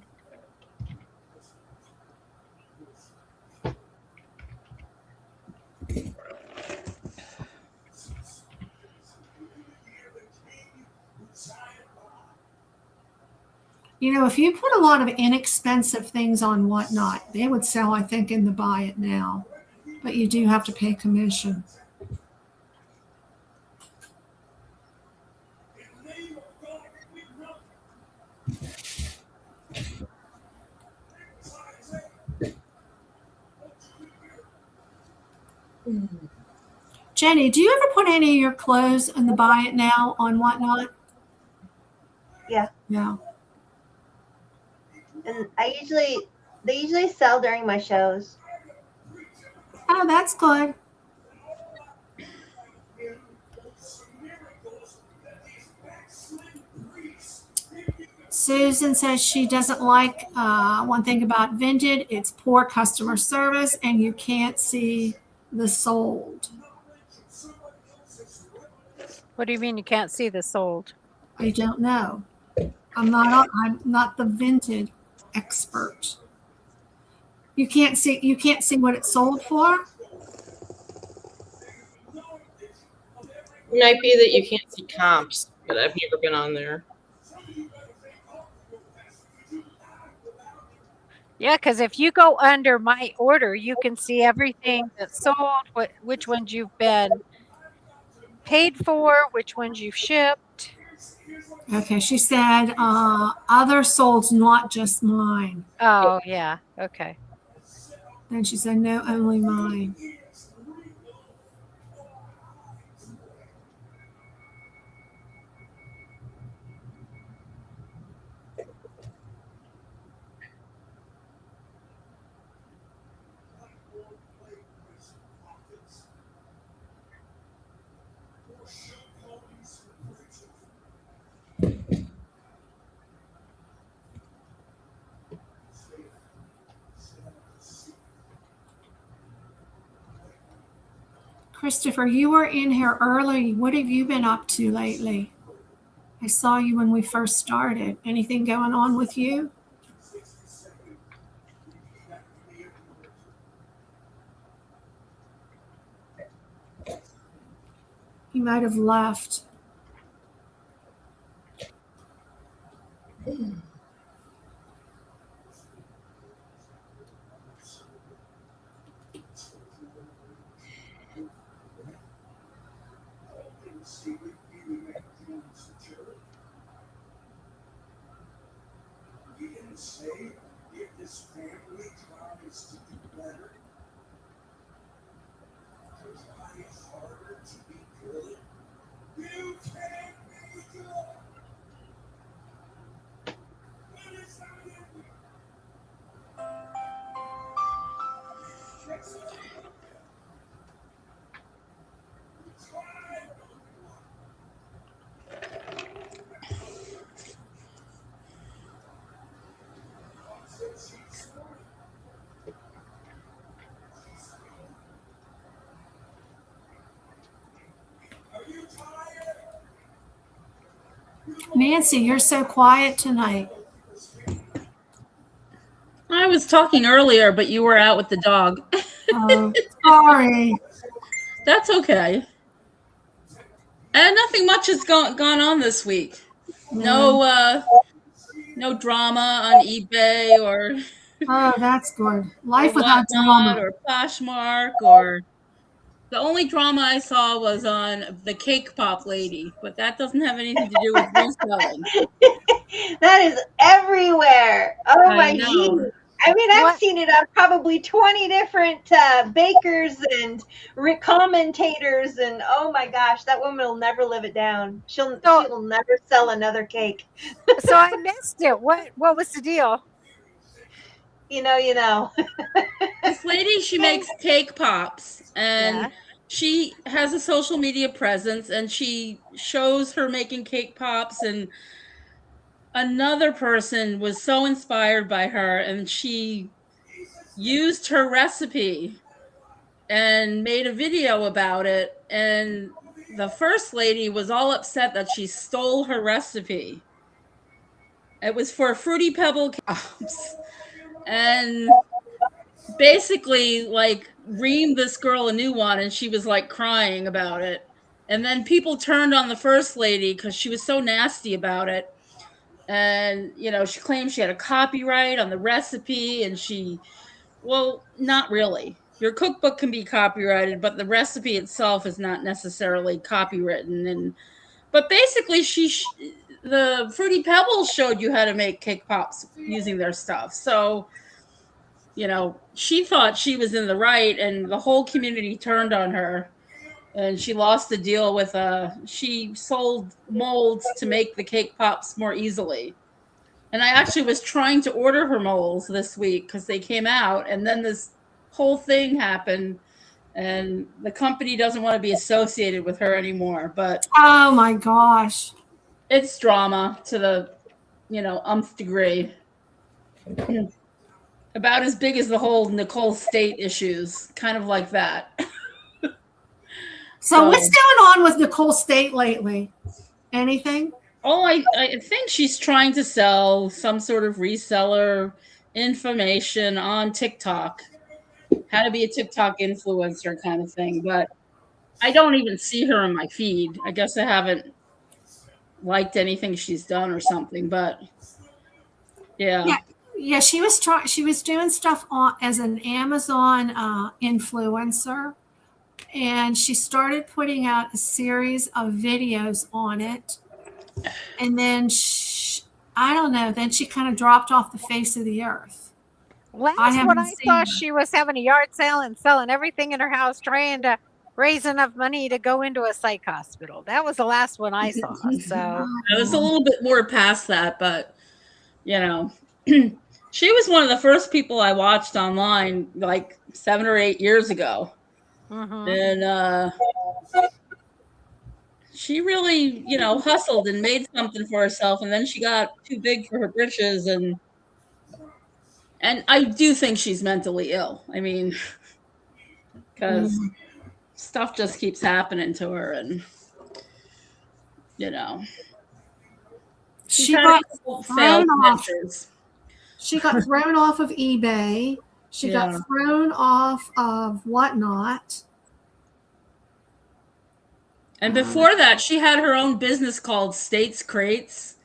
You know, if you put a lot of inexpensive things on Whatnot, they would sell, I think, in the Buy It Now. But you do have to pay commission. Jenny, do you ever put any of your clothes in the Buy It Now on Whatnot? Yeah. Yeah. And they usually sell during my shows. Oh, that's good. Susan says she doesn't like one thing about Vinted. It's poor customer service and you can't see the sold. What do you mean you can't see the sold? I don't know. I'm not the Vinted expert. You can't see what it sold for? It might be that you can't see comps, but I've never been on there. Yeah, because if you go under my order, you can see everything that's sold, which ones you've been paid for, which ones you've shipped. Okay, she said other solds, not just mine. Oh, yeah. Okay. Then she said no, only mine. Christopher, you were in here early. What have you been up to lately? I saw you when we first started. Anything going on with you? You might have left. Nancy, you're so quiet tonight. I was talking earlier, but you were out with the dog. Oh, sorry. That's okay. And nothing much has gone on this week. No drama on eBay or Oh, that's good. Life or without drama. or Poshmark, or the only drama I saw was on the cake pop lady, but that doesn't have anything to do with reselling. That is everywhere. Oh I my know. God. I mean, I've seen it on probably 20 different bakers and commentators, and oh my gosh, that woman will never live it down. She will never sell another cake. So I missed it. What was the deal? You know. This lady, she makes cake pops, and Yeah. she has a social media presence, and she shows her making cake pops, and another person was so inspired by her, and she used her recipe and made a video about it. And the first lady was all upset that she stole her recipe. It was for Fruity Pebble pops, and basically like reamed this girl a new one, and she was like crying about it. And then people turned on the first lady because she was so nasty about it. And she claimed she had a copyright on the recipe, and well, not really. Your cookbook can be copyrighted, but the recipe itself is not necessarily copywritten. But basically, the Fruity Pebbles showed you how to make cake pops using their stuff. So she thought she was in the right, and the whole community turned on her, and she lost the deal with she sold molds to make the cake pops more easily. And I actually was trying to order her molds this week because they came out, and then this whole thing happened, and the company doesn't want to be associated with her anymore. But oh my gosh, it's drama to the umpth degree. About as big as the whole Nicole State issues, kind of like that. So what's going on with Nicole State lately? Anything? Oh, I think she's trying to sell some sort of reseller information on TikTok, how to be a TikTok influencer kind of thing. But I don't even see her in my feed. I guess I haven't liked anything she's done or something. But yeah. Yeah, she was doing stuff as an Amazon influencer, and she started putting out a series of videos on it, and then I don't know. Then she kind of dropped off the face of the earth. Last when I saw, she was having a yard sale and selling everything in her house, trying to raise enough money to go into a psych hospital. That was the last one I saw. So I was a little bit more past that, but she was one of the first people I watched online like 7 or 8 years ago. Mm-hmm. And she really, hustled and made something for herself, and then she got too big for her britches, and I do think she's mentally ill. I mean, because stuff just keeps happening to her, and you know, She got thrown off. ventures. She got thrown off of eBay. She got Yeah. thrown off of Whatnot. And before that, she had her own business called States Crates,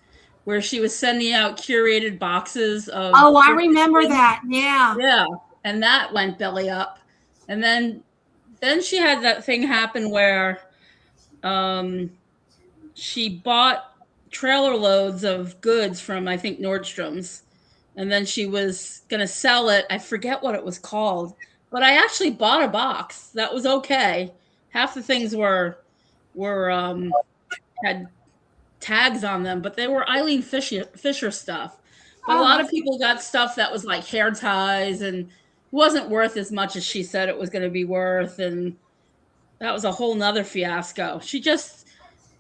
where she was sending out curated boxes of. Oh, I remember that. Yeah. Yeah, and that went belly up. And then she had that thing happen where she bought trailer loads of goods from, I think, Nordstrom's, and then she was going to sell it. I forget what it was called, but I actually bought a box. That was okay. Half the things were had tags on them, but they were Eileen Fisher stuff. But a lot of people got stuff that was like hair ties and wasn't worth as much as she said it was going to be worth, and that was a whole nother fiasco.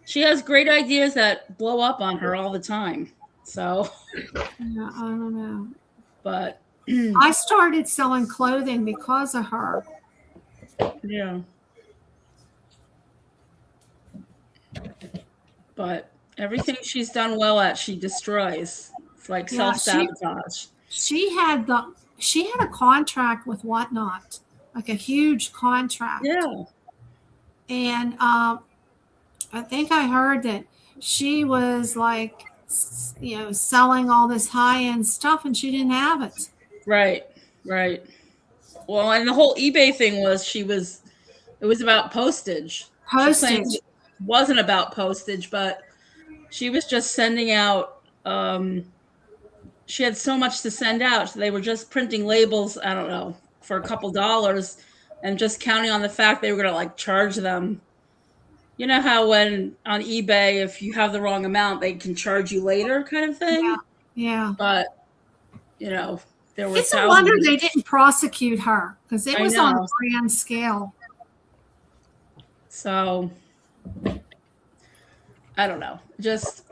She has great ideas that blow up on her all the time. So Yeah, I don't know. But I started selling clothing because of her. Yeah. But everything she's done well at, she destroys. It's like self-sabotage. She had a contract with Whatnot, like a huge contract. Yeah. And I think I heard that she was like, selling all this high-end stuff, and she didn't have it. Right. Well, and the whole eBay thing was it was about postage. It wasn't about postage, but she was just sending out, she had so much to send out. So they were just printing labels, I don't know, for a couple dollars and just counting on the fact they were going to like charge them. You know how when on eBay, if you have the wrong amount, they can charge you later kind of thing? Yeah. But, there were It's a wonder they didn't prosecute her because it was on a grand scale. So, I don't know. Just,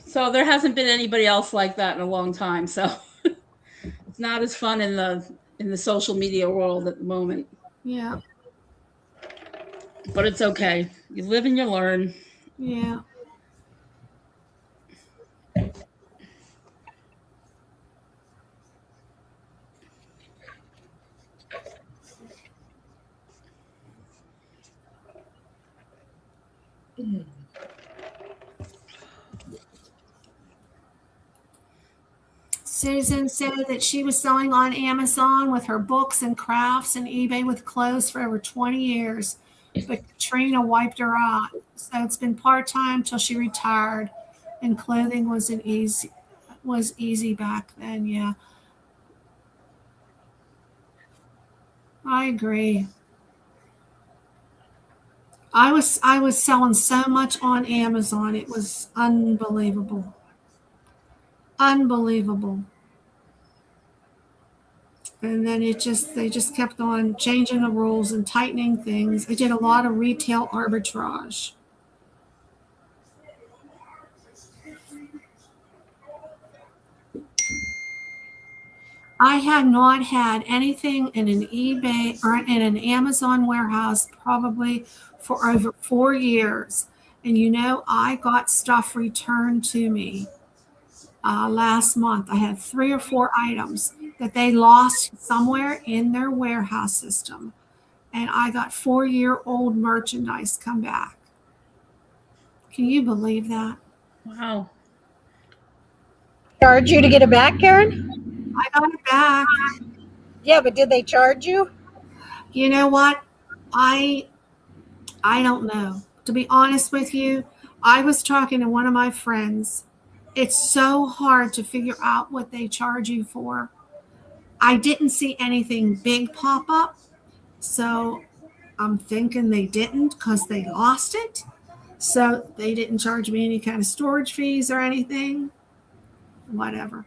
so there hasn't been anybody else like that in a long time. So it's not as fun in the social media world at the moment. Yeah. But it's okay. You live and you learn. Yeah. Susan said that she was selling on Amazon with her books and crafts and eBay with clothes for over 20 years. But Katrina wiped her out. So it's been part-time till she retired, and clothing was easy back then. Yeah. I agree. I was selling so much on Amazon. It was unbelievable. Unbelievable. And then they just kept on changing the rules and tightening things. I did a lot of retail arbitrage. I had not had anything in an eBay or in an Amazon warehouse probably for over 4 years. And I got stuff returned to me last month. I had 3 or 4 items that they lost somewhere in their warehouse system. And I got 4-year-old merchandise come back. Can you believe that? Wow. Charge you to get it back, Karen? I got it back. Yeah, but did they charge you? You know what? I don't know. To be honest with you, I was talking to one of my friends. It's so hard to figure out what they charge you for. I didn't see anything big pop up, so I'm thinking they didn't because they lost it. So they didn't charge me any kind of storage fees or anything. Whatever.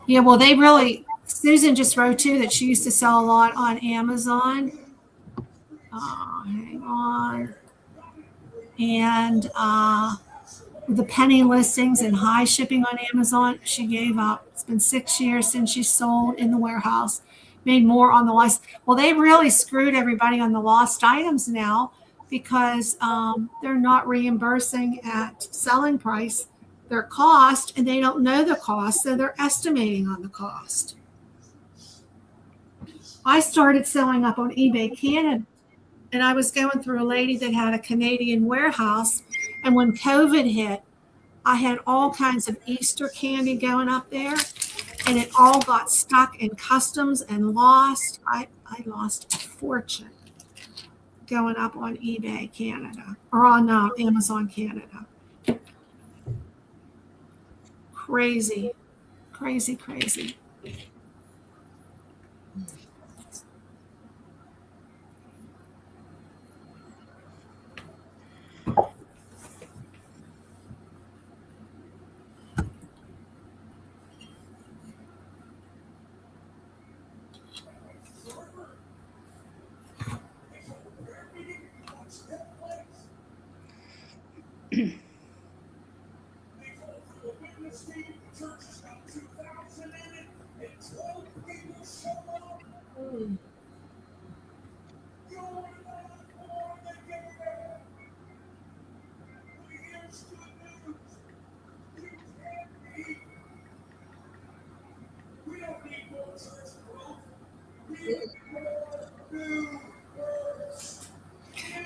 Yeah, well, they really, Susan just wrote too that she used to sell a lot on Amazon. Hang on. And the penny listings and high shipping on Amazon, she gave up. It's been 6 years since she sold in the warehouse, made more on the lost. Well, they really screwed everybody on the lost items now because they're not reimbursing at selling price their cost, and they don't know the cost, so they're estimating on the cost. I started selling up on eBay Canada, and I was going through a lady that had a Canadian warehouse, and when COVID hit, I had all kinds of Easter candy going up there, and it all got stuck in customs and lost. I lost a fortune going up on eBay Canada or on Amazon Canada. Crazy, crazy, crazy.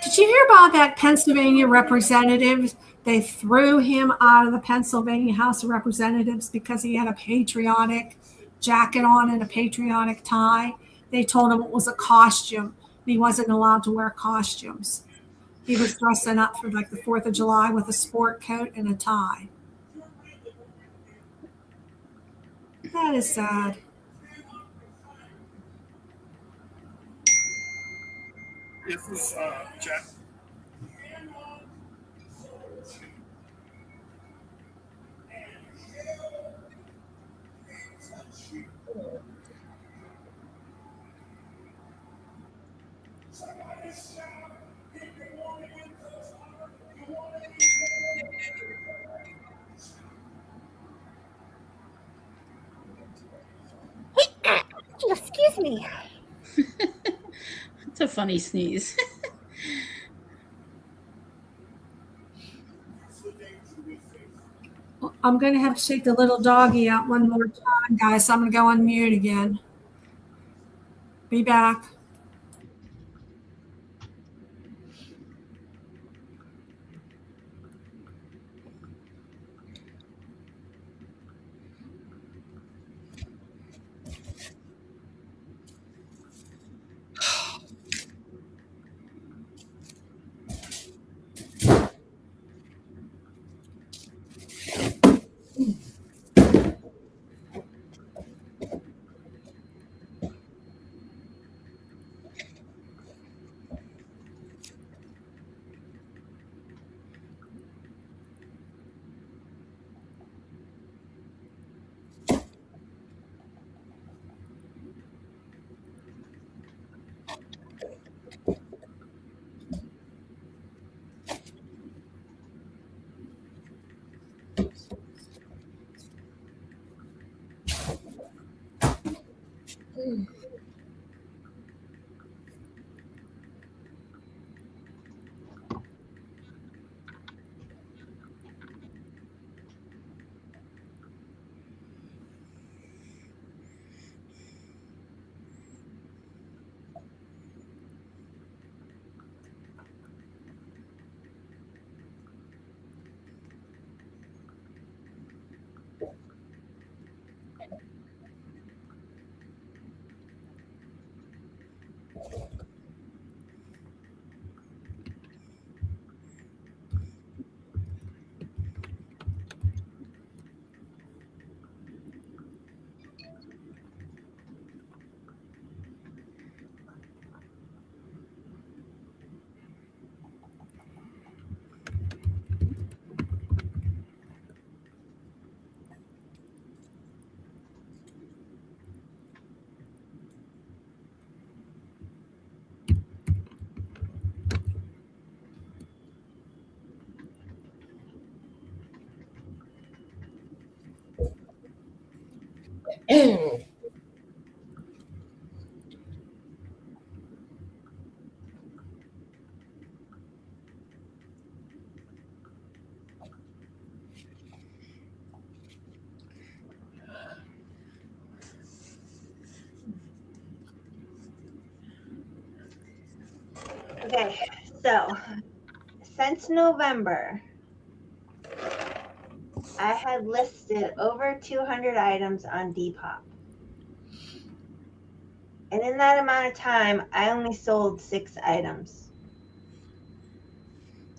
Did you hear about that Pennsylvania representative? They threw him out of the Pennsylvania House of Representatives because he had a patriotic jacket on and a patriotic tie. They told him it was a costume. He wasn't allowed to wear costumes. He was dressing up for like the 4th of July with a sport coat and a tie. That is sad. This is Jack. Excuse me. It's a funny sneeze. I'm going to have to take the little doggy out one more time, guys. So I'm going to go on mute again. Be back. Okay, so since November, I had listed over 200 items on Depop. And in that amount of time, I only sold 6 items.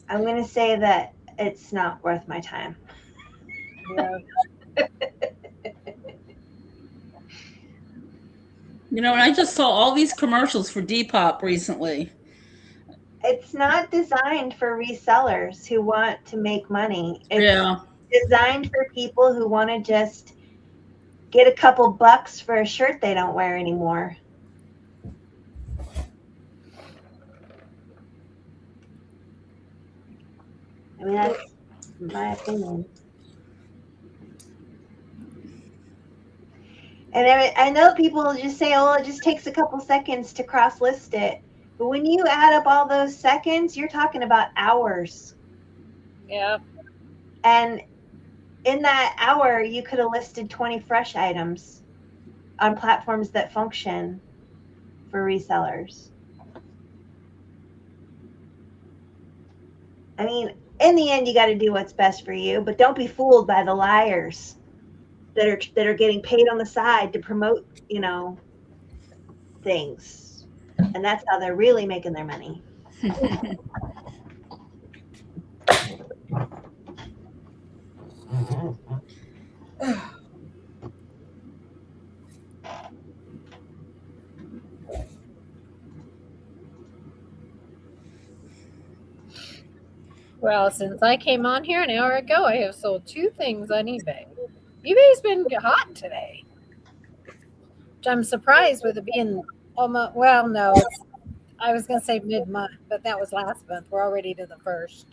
I'm going to say that it's not worth my time. Yeah. You know, and I just saw all these commercials for Depop recently. It's not designed for resellers who want to make money. It's designed for people who want to just get a couple bucks for a shirt they don't wear anymore. I mean, that's my opinion. And I know people just say, oh, it just takes a couple seconds to cross list it. But when you add up all those seconds, you're talking about hours. Yeah. And in that hour, you could have listed 20 fresh items on platforms that function for resellers. I mean, in the end, you got to do what's best for you, but don't be fooled by the liars that are getting paid on the side to promote, you know, things. And that's how they're really making their money. Well, since I came on here an hour ago, I have sold 2 things on eBay. eBay's been hot today. Which I'm surprised with it being almost, well, no, I was going to say mid-month, but that was last month. We're already to the 1st.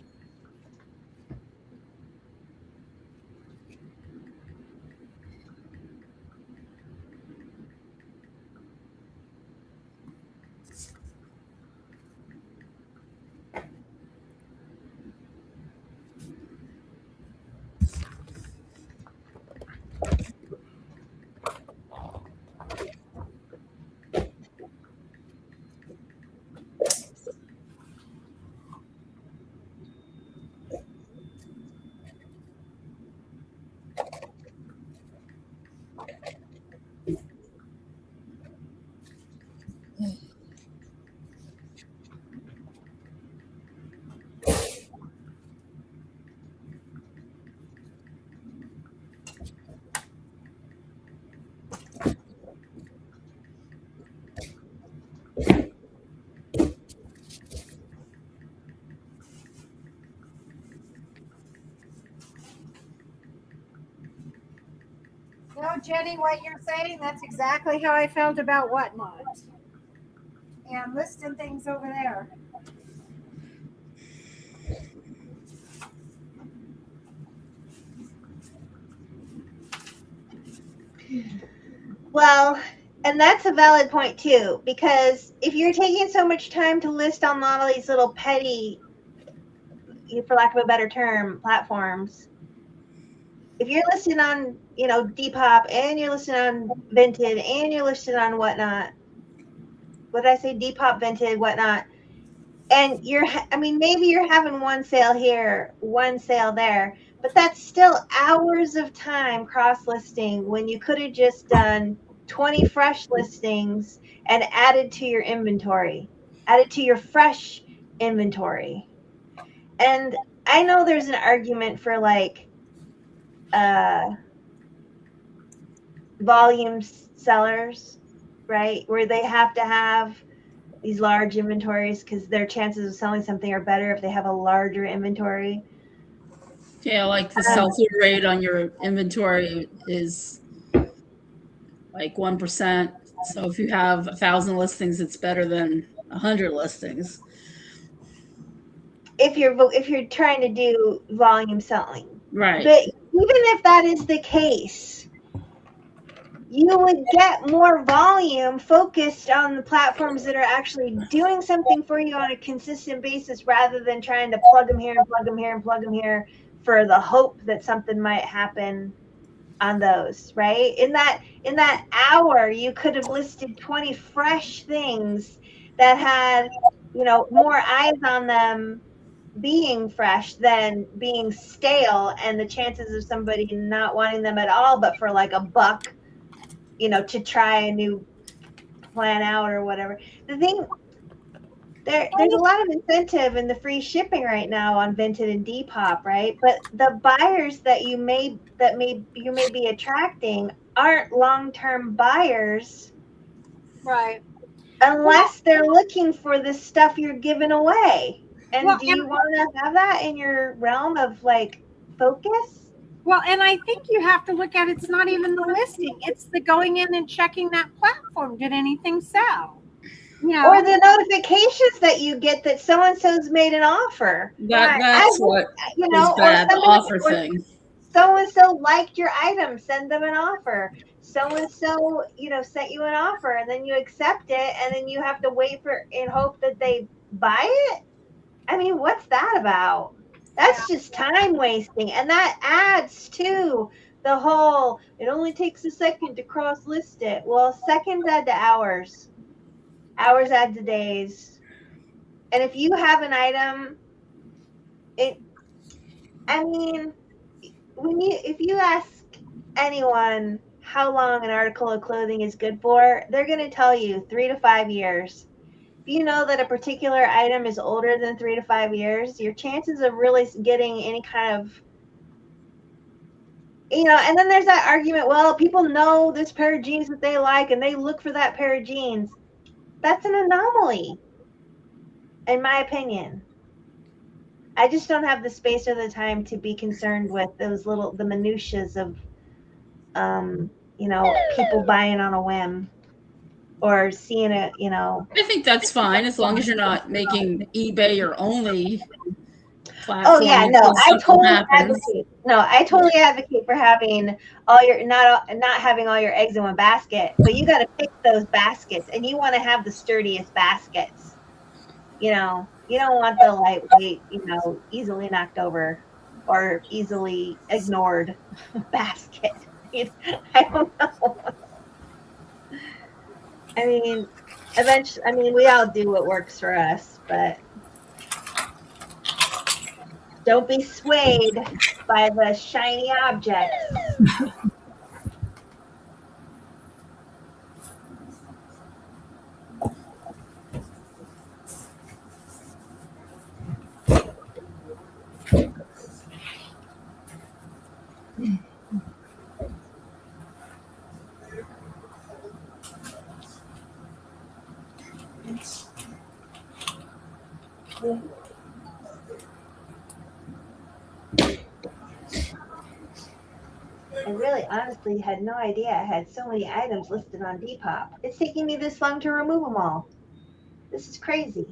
No, Jenny, what you're saying, that's exactly how I felt about Whatnot. And listing things over there. Well, and that's a valid point too, because if you're taking so much time to list on all these little petty, for lack of a better term, platforms, if you're listed on, you know, Depop and you're listed on Vinted and you're listed on Whatnot, what did I say? Depop, Vinted, Whatnot, and I mean, maybe you're having one sale here, one sale there, but that's still hours of time cross-listing when you could have just done 20 fresh listings and added to your inventory, added to your fresh inventory. And I know there's an argument for like volume sellers, right? Where they have to have these large inventories because their chances of selling something are better if they have a larger inventory. Yeah, like the sell-through rate on your inventory is like 1%. So if you have 1,000 listings, it's better than 100 listings. If you're trying to do volume selling, right? But even if that is the case, you would get more volume focused on the platforms that are actually doing something for you on a consistent basis rather than trying to plug them here and plug them here and plug them here for the hope that something might happen on those, right? In that hour, you could have listed 20 fresh things that had, more eyes on them being fresh than being stale, and the chances of somebody not wanting them at all but for like a buck, to try a new plan out or whatever. The thing there's a lot of incentive in the free shipping right now on Vinted and Depop, right? But the buyers that you may be attracting aren't long-term buyers, Right. unless they're looking for the stuff you're giving away. And Well, do you want to have that in your realm of like focus? Well, and I think you have to look at it's not even the listing; it's the going in and checking that platform. Did anything sell? Or the notifications that you get that so and so's made an offer. That's what is bad. The offer thing. So and so liked your item, send them an offer. So and so, sent you an offer, and then you accept it, and then you have to wait for in hope that they buy it. I mean, what's that about? That's just time wasting, and that adds to the whole. It only takes a second to cross list it. Well, seconds add to hours. Hours add to days. And if you have an item, if you ask anyone how long an article of clothing is good for, they're going to tell you 3 to 5 years. If you know that a particular item is older than 3 to 5 years, your chances of really getting any kind of, and then there's that argument, well, people know this pair of jeans that they like and they look for that pair of jeans. That's an anomaly, in my opinion. I just don't have the space or the time to be concerned with the minutiae of, people buying on a whim or seeing it, I think that's fine as long as you're not making eBay your only platform. Oh yeah, no, I totally advocate for having all your not having all your eggs in one basket, but you got to pick those baskets, and you want to have the sturdiest baskets. You don't want the lightweight, easily knocked over or easily ignored basket. I don't know. I mean, eventually, we all do what works for us, but don't be swayed by the shiny objects. I really honestly had no idea I had so many items listed on Depop. It's taking me this long to remove them all. This is crazy.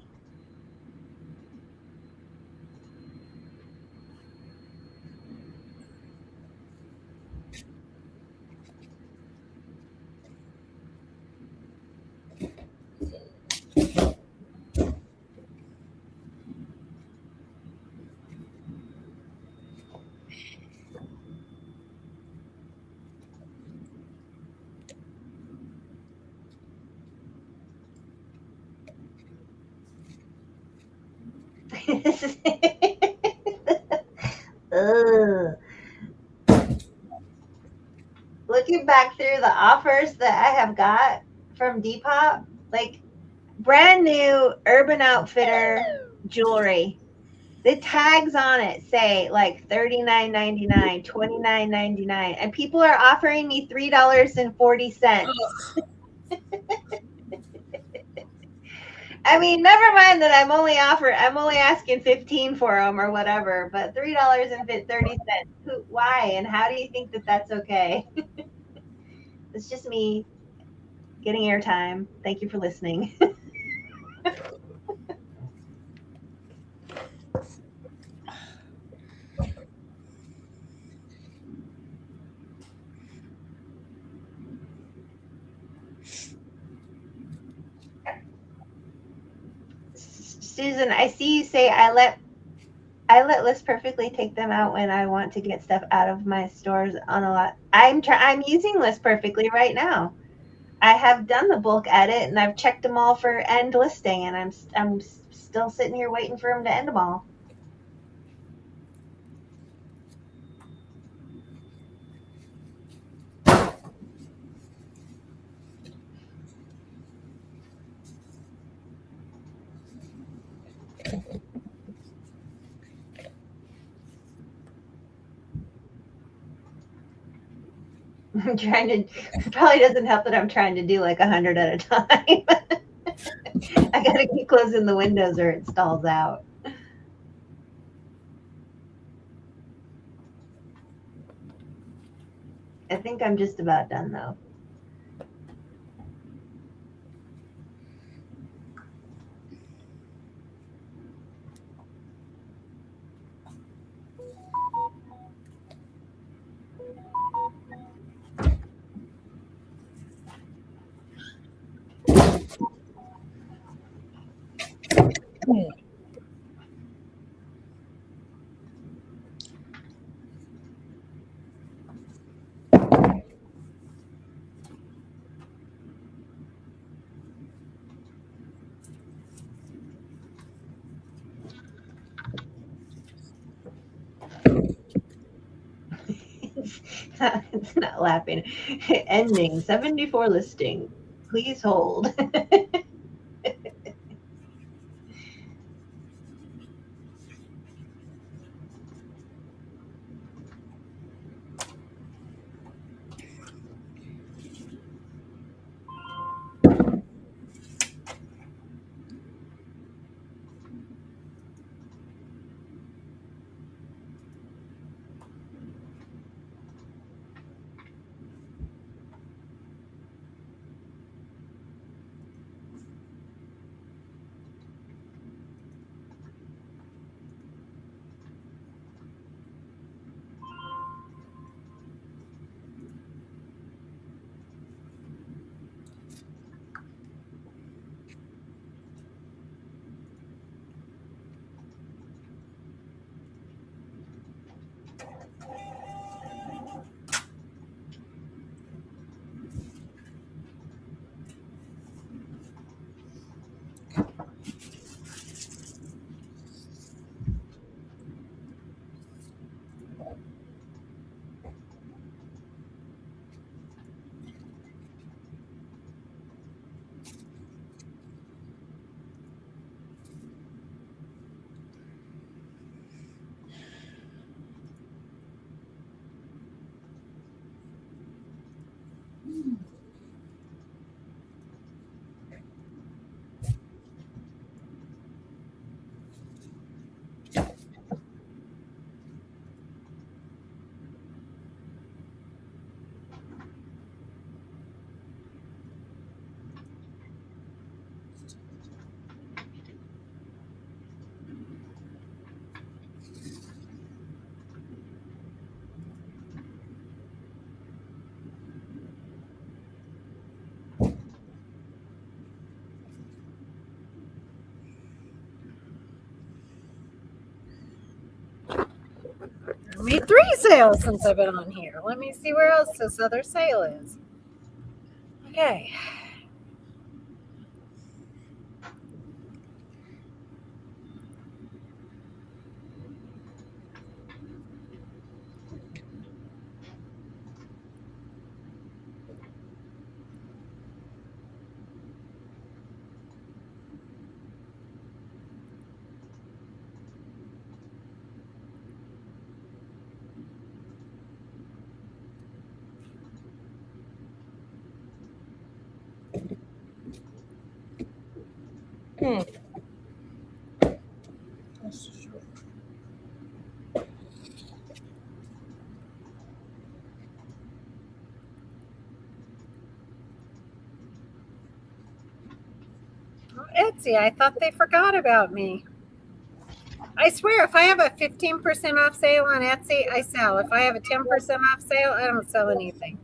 Looking back through the offers that I have got from Depop, like brand new Urban Outfitter jewelry. The tags on it say like $39.99, $29.99, and people are offering me $3.40. I mean, never mind that I'm only asking $15 for them or whatever, but $3.30. Why and how do you think that that's okay? It's just me getting airtime. Thank you for listening. Susan, I see you say I let List Perfectly take them out when I want to get stuff out of my stores on a lot. I'm using List Perfectly right now. I have done the bulk edit and I've checked them all for end listing, and I'm still sitting here waiting for them to end them all. I'm trying to, it probably doesn't help that I'm trying to do like 100 at a time. I gotta keep closing the windows or it stalls out. I think I'm just about done though. It's not laughing. Ending 74 listing. Please hold. I made 3 sales since I've been on here. Let me see where else this other sale is. Okay. Etsy, I thought they forgot about me. I swear, if I have a 15% off sale on Etsy, I sell. If I have a 10% off sale, I don't sell anything.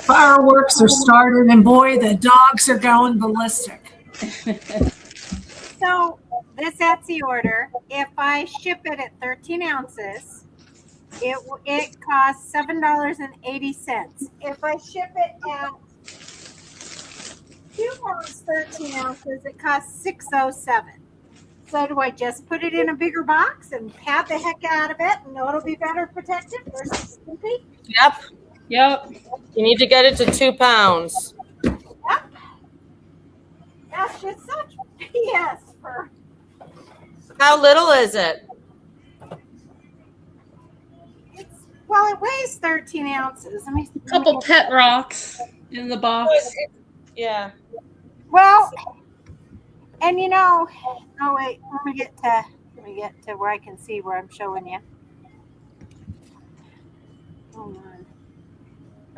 Fireworks are started, and boy, the dogs are going ballistic. So this Etsy order, if I ship it at 13 ounces, it costs $7.80. If I ship it at 2 ounce 13 ounces, it costs $6.07. So do I just put it in a bigger box and pad the heck out of it and know it'll be better protected versus Snoopy? Yep. Yep. You need to get it to 2 pounds. Yep. That's just such BS for. How little is it? Well, it weighs 13 ounces. Let me. A couple pet rocks in the box. Yeah. Well, and you know, oh wait, let me get to where I can see where I'm showing you. Hold on.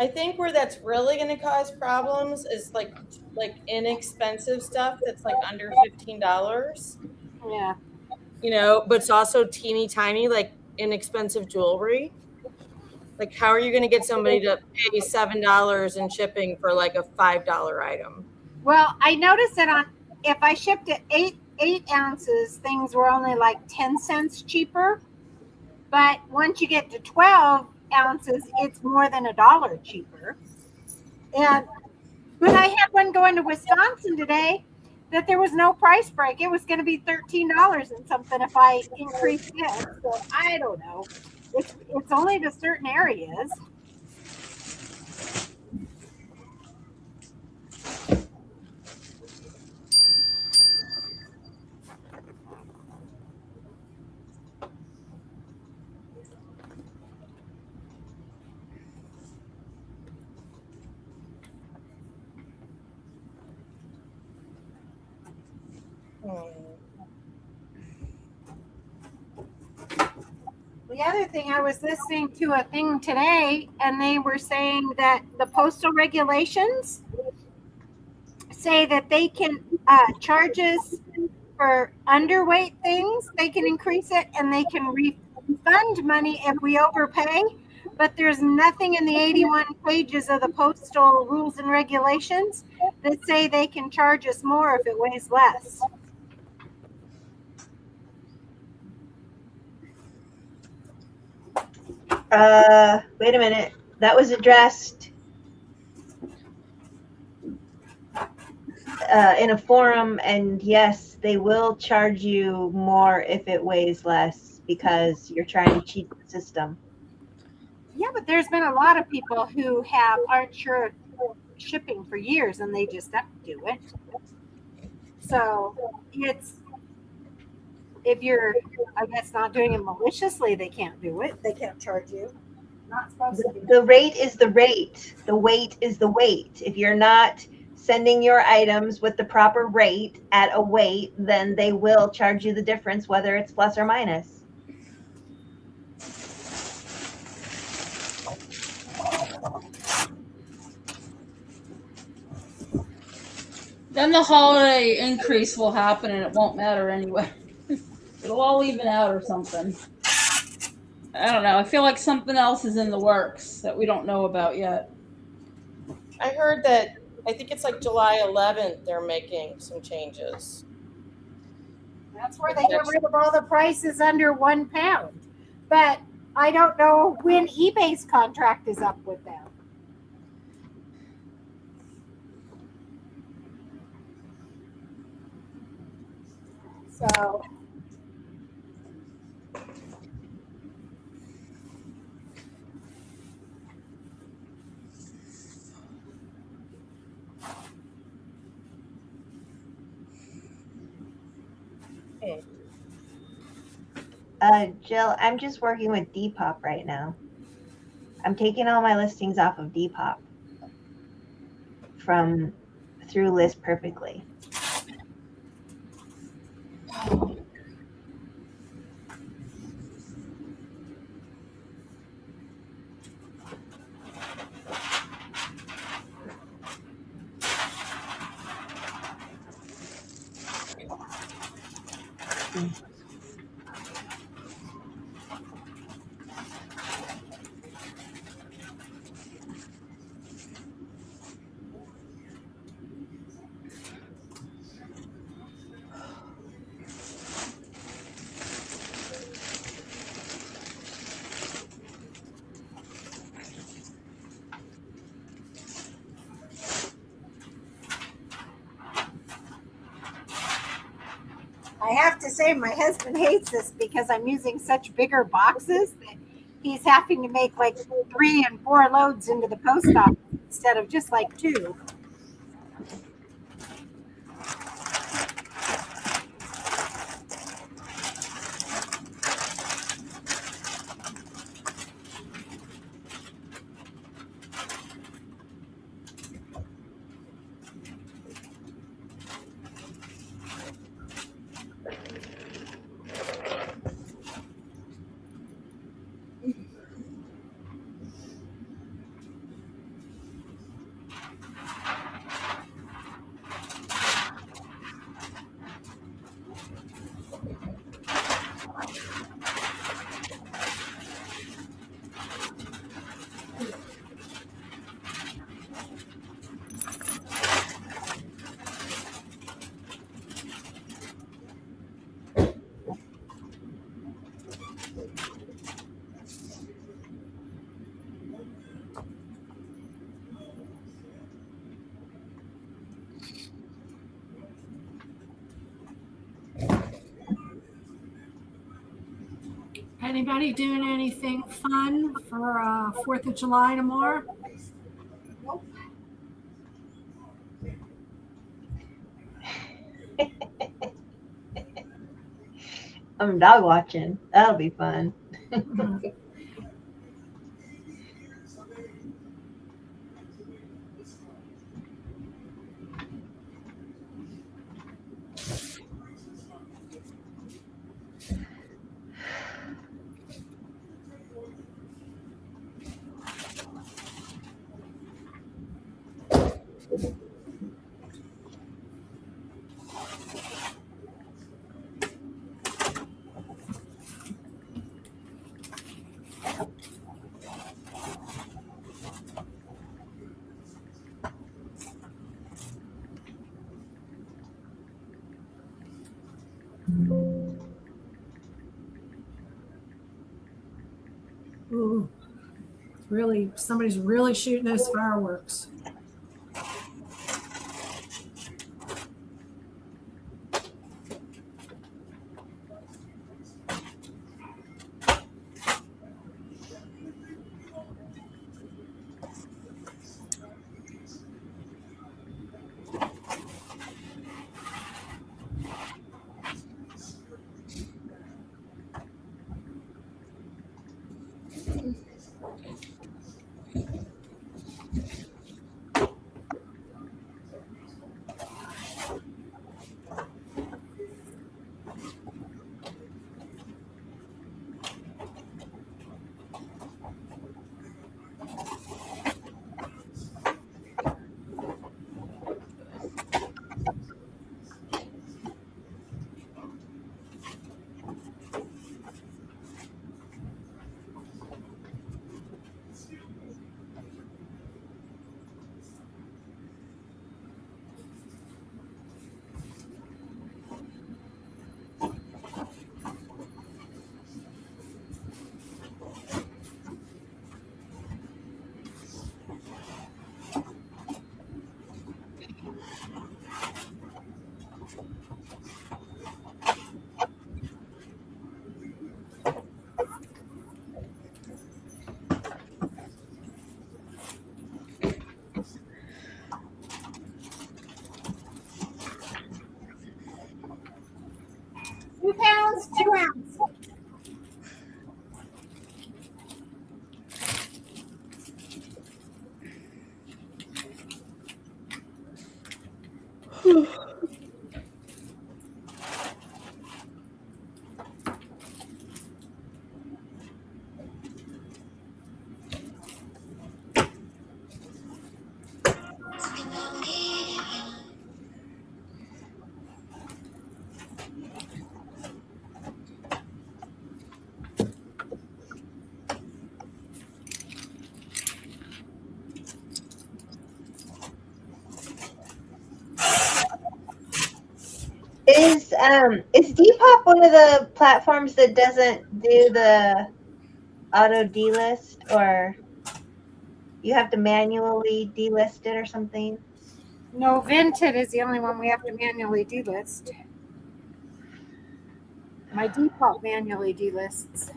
I think where that's really going to cause problems is like inexpensive stuff that's like under $15. Yeah. You know, but it's also teeny tiny, like inexpensive jewelry. Like, how are you going to get somebody to pay $7 in shipping for like a $5 item? Well, I noticed that if I shipped it 8 ounces, things were only like 10 cents cheaper. But once you get to 12 ounces, it's more than $1 cheaper. But I had one going to Wisconsin today that there was no price break. It was going to be $13 and something if I increased it. So I don't know. It's only to certain areas. The other thing, I was listening to a thing today, and they were saying that the postal regulations say that they can charge us for underweight things. They can increase it, and they can refund money if we overpay. But there's nothing in the 81 pages of the postal rules and regulations that say they can charge us more if it weighs less. Wait a minute. That was addressed in a forum, and yes, they will charge you more if it weighs less because you're trying to cheat the system. Yeah, but there's been a lot of people who aren't sure of shipping for years, and they just have to do it. So if you're, I guess, not doing it maliciously, they can't do it. They can't charge you. Not supposed to be. The rate is the rate. The weight is the weight. If you're not sending your items with the proper rate at a weight, then they will charge you the difference, whether it's plus or minus. Then the holiday increase will happen and it won't matter anyway. It'll all even out or something. I don't know. I feel like something else is in the works that we don't know about yet. I heard that, I think it's like July 11th, they're making some changes. That's where they get rid of all the prices under £1. but I don't know when eBay's contract is up with them. So Jill, I'm just working with Depop right now. I'm taking all my listings off of Depop through List Perfectly. I have to say, my husband hates this because I'm using such bigger boxes that he's having to make like 3 and 4 loads into the post office instead of just like 2. Anybody doing anything fun for 4th of July tomorrow? I'm dog watching. That'll be fun. Mhm. Ooh, really, somebody's really shooting those fireworks. 2 ounce. Is Depop one of the platforms that doesn't do the auto delist, or you have to manually delist it or something? No, Vinted is the only one we have to manually delist. My default manually delists.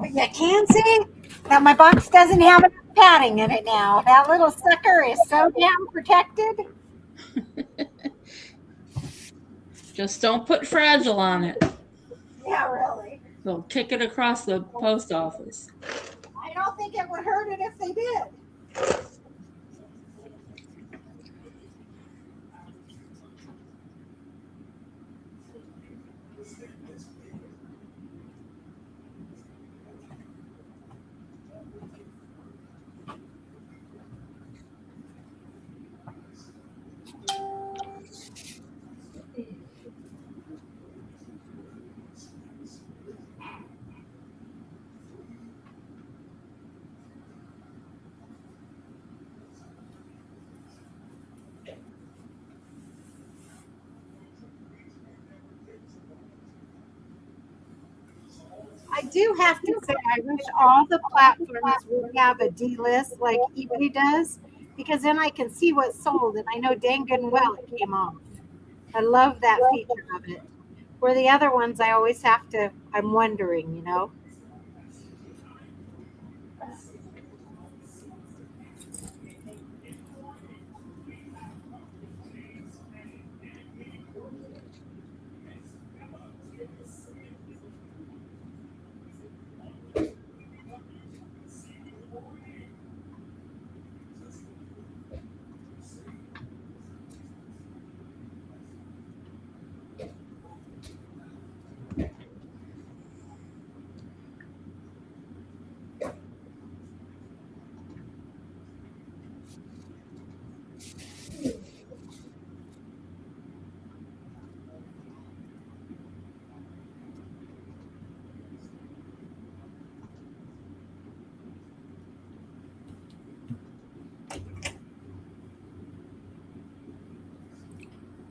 You can see that my box doesn't have enough padding in it now. That little sucker is so damn protected. Just don't put fragile on it. Yeah, really. They'll kick it across the post office. I don't think it would hurt it if they did. I do have to say, I wish all the platforms would have a delist like eBay does, because then I can see what's sold and I know dang good and well it came off. I love that feature of it. Where the other ones, I always have to, I'm wondering, you know.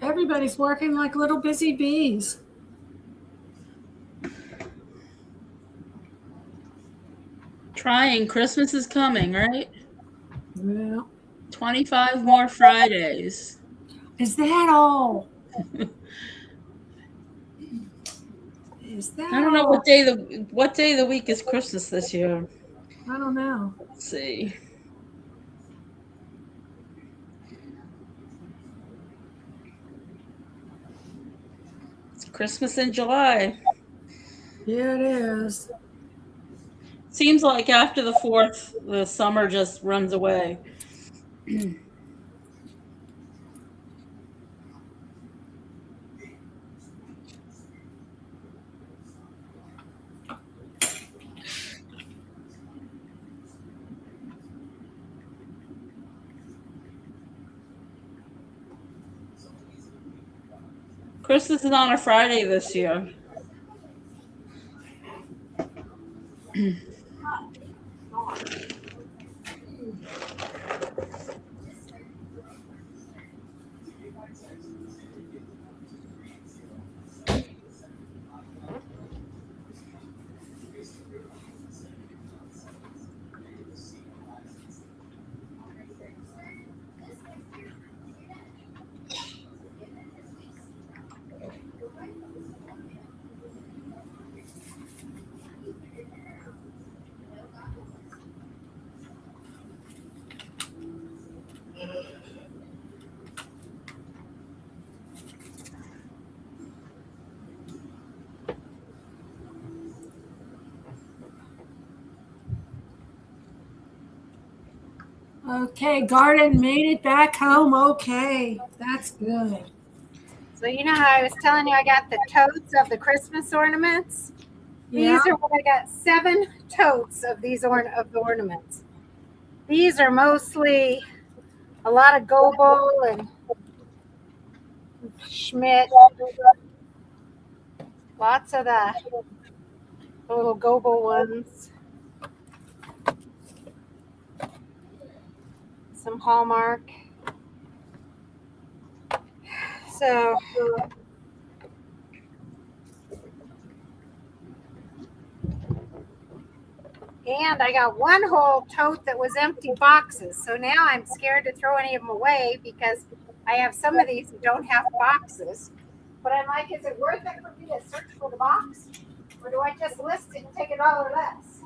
Everybody's working like little busy bees. Trying. Christmas is coming, right? Well, 25 more Fridays. is that all? Is that I don't know all? what day of the week is Christmas this year. I don't know. Let's see. It's Christmas in July. Yeah, it is. Seems like after the 4th, the summer just runs away. Christmas is on a Friday this year. Okay, Garden made it back home. Okay, that's good. So you know how I was telling you I got the totes of the Christmas ornaments? Yeah. These are what I got 7 totes of these of the ornaments. These are mostly a lot of Goebel and Schmidt. Lots of the little Goebel ones. Some Hallmark. So and I got one whole tote that was empty boxes. So now I'm scared to throw any of them away because I have some of these that don't have boxes. But I'm like, is it worth it for me to search for the box? Or do I just list it and take $1 less?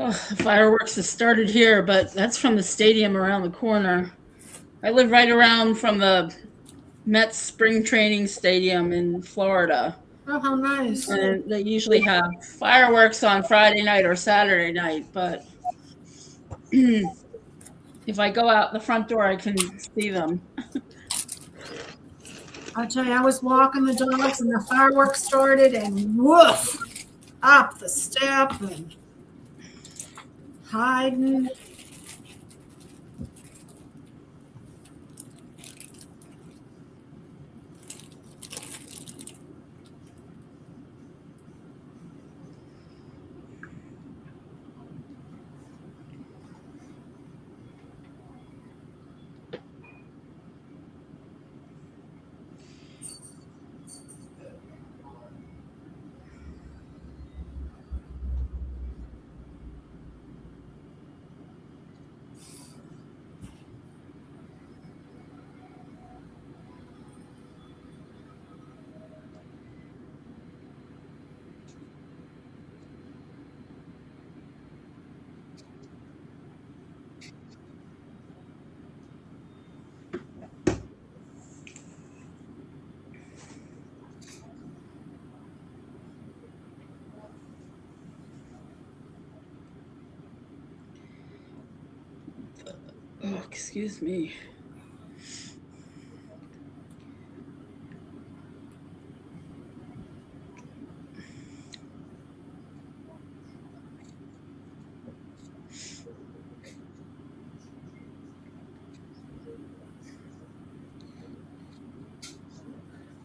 Oh, fireworks have started here, but that's from the stadium around the corner. I live right around from the Mets spring training stadium in Florida. Oh, how nice. And they usually have fireworks on Friday night or Saturday night, but if I go out the front door, I can see them. I tell you, I was walking the dogs and the fireworks started and woof, up the step and hiding. Oh, excuse me.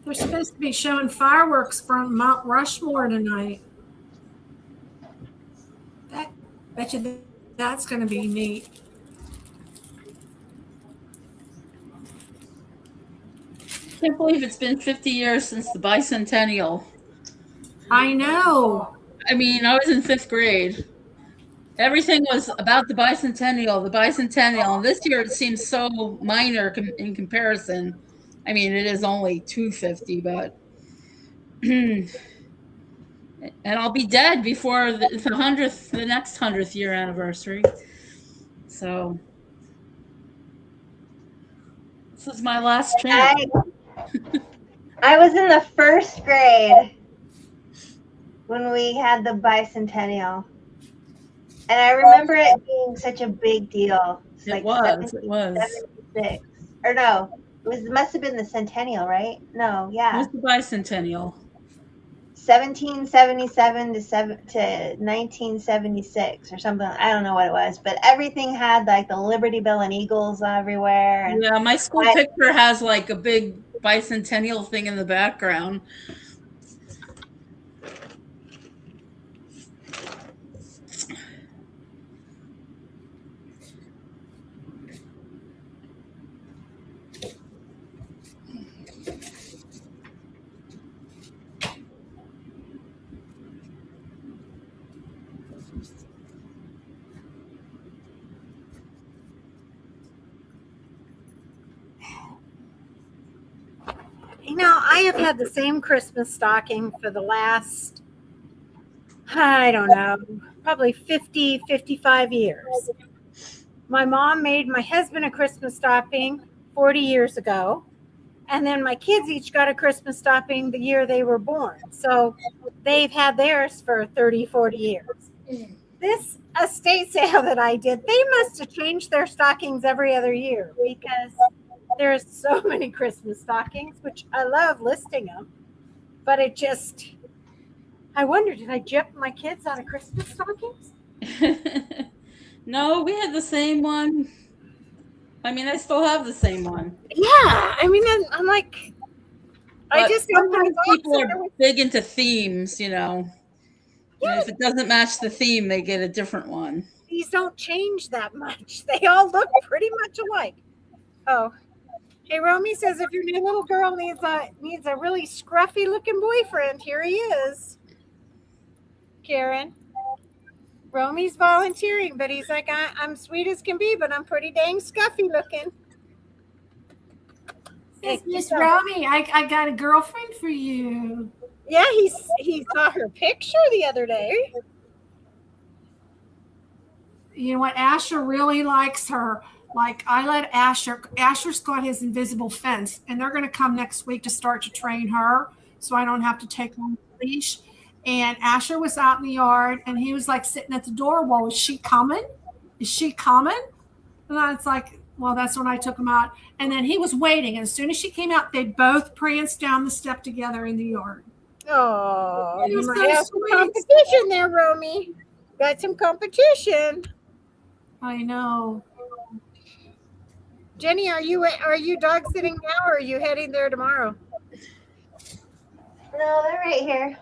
They're supposed to be showing fireworks from Mount Rushmore tonight. Bet you that's going to be neat. I can't believe it's been 50 years since the bicentennial. I know. I mean, I was in 5th grade. Everything was about the bicentennial. And this year it seems so minor in comparison. I mean, it is only 250, but and I'll be dead before the next 100th year anniversary. So this is my last chance. I was in the 1st grade when we had the bicentennial. And I remember it being such a big deal. It's It was. 76. Or no, it must have been the centennial, right? No, yeah. It was the bicentennial. 1777 to 1976 or something. I don't know what it was, but everything had like the Liberty Bell and Eagles everywhere. And yeah, my school picture has like a big bicentennial thing in the background. You know, I have had the same Christmas stocking for the last, I don't know, probably 50, 55 years. My mom made my husband a Christmas stocking 40 years ago. And then my kids each got a Christmas stocking the year they were born. So they've had theirs for 30, 40 years. This estate sale that I did, they must have changed their stockings every other year because there's so many Christmas stockings, which I love listing them. But it just, I wonder, did I gyp my kids out of Christmas stockings? No, we had the same one. I mean, I still have the same one. Yeah, I mean, I'm like, But I just sometimes people are big into themes, you know. Yeah. And if it doesn't match the theme, they get a different one. These don't change that much. They all look pretty much alike. Oh, hey, Romy says if your new little girl needs a really scruffy looking boyfriend, here he is. Karen. Romy's volunteering, but he's like, I'm sweet as can be, but I'm pretty dang scuffy looking. Miss Romy, I got a girlfriend for you. Yeah, he saw her picture the other day. You know what? Asher really likes her. Like, I let Asher's got his invisible fence, and they're going to come next week to start to train her, so I don't have to take her on the leash. And Asher was out in the yard, and he was like sitting at the door. Well, is she coming? Is she coming? And I was like, well, that's when I took him out. And then he was waiting. And as soon as she came out, they both pranced down the step together in the yard. Oh, It was you so might have some sweet. competition there, Romy. Got some competition. I know. Jenny, are you dog sitting now, or are you heading there tomorrow? No, they're right here.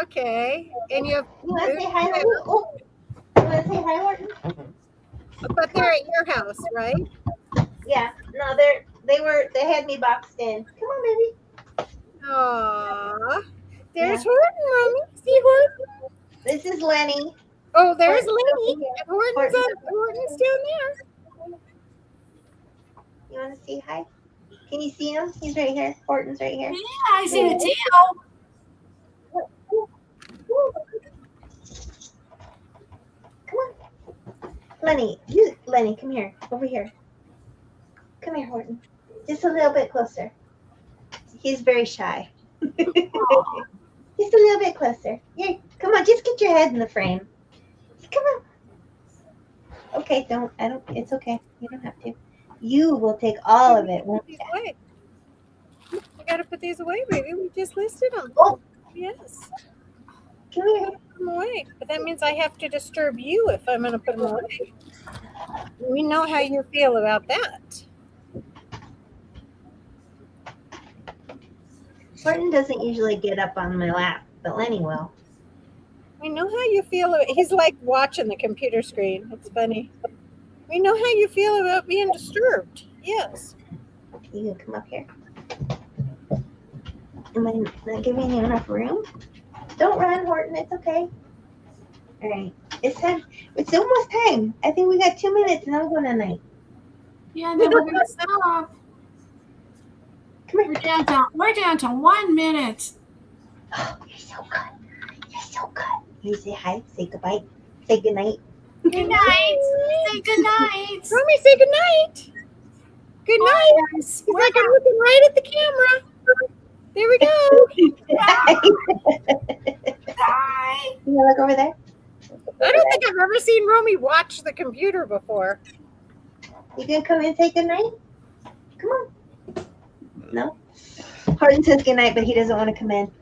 Okay. And you want to say hi, Morton? Oh, you want to say hi, Morton? But they're at your house, right? Yeah. No, they had me boxed in. Come on, baby. Aww. There's Horton, Romy. See Horton? This is Lenny. Oh, there's Horton. Lenny. And Horton's down there. You want to say hi? Can you see him? He's right here. Horton's right here. Yeah, I see the tail. Come on. Lenny, come here. Over here. Come here, Horton. Just a little bit closer. He's very shy. Just a little bit closer. Here, come on, just get your head in the frame. Come on. Okay, it's okay. You don't have to. You will take all of it, won't you? Away. We gotta put these away, baby. We just listed them. Oh. Yes. Come here. Put them away. But that means I have to disturb you if I'm gonna put them away. We know how you feel about that. Horton doesn't usually get up on my lap, but Lenny will. We know how you feel. He's like watching the computer screen. It's funny. We know how you feel about being disturbed. Yes. You can come up here. Am I not giving you enough room? Don't run, Horton. It's okay. All right. It's time. It's almost time. I think we got 2 minutes and I'm going tonight. Yeah, then we're gonna stop. Come here. We're down to 1 minute. Oh, you're so good. You're so good. You say hi. Say goodbye. Say goodnight. Good night. Say good night. Romy, say good night. Good night. Guys, He's like, I'm looking right at the camera. There we go. bye. You wanna look over there? I don't think I've ever seen Romy watch the computer before. You gonna come and say goodnight? Come on. No? Horton says goodnight, but he doesn't want to come in.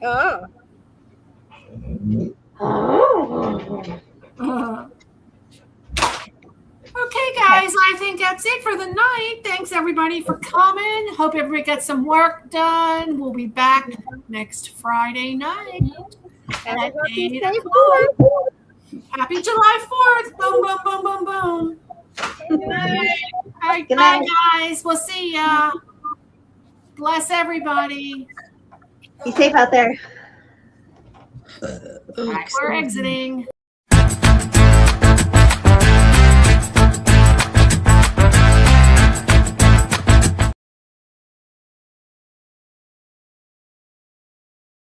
Oh. Okay, guys, I think that's it for the night. Thanks, everybody, for coming. Hope everybody gets some work done. We'll be back next Friday night. At 8 o'clock. Happy July 4th. Boom, boom, boom, boom, boom. Good night. All right, Good bye, night. guys. We'll see ya. Bless everybody. Be safe out there. All right, we're exiting.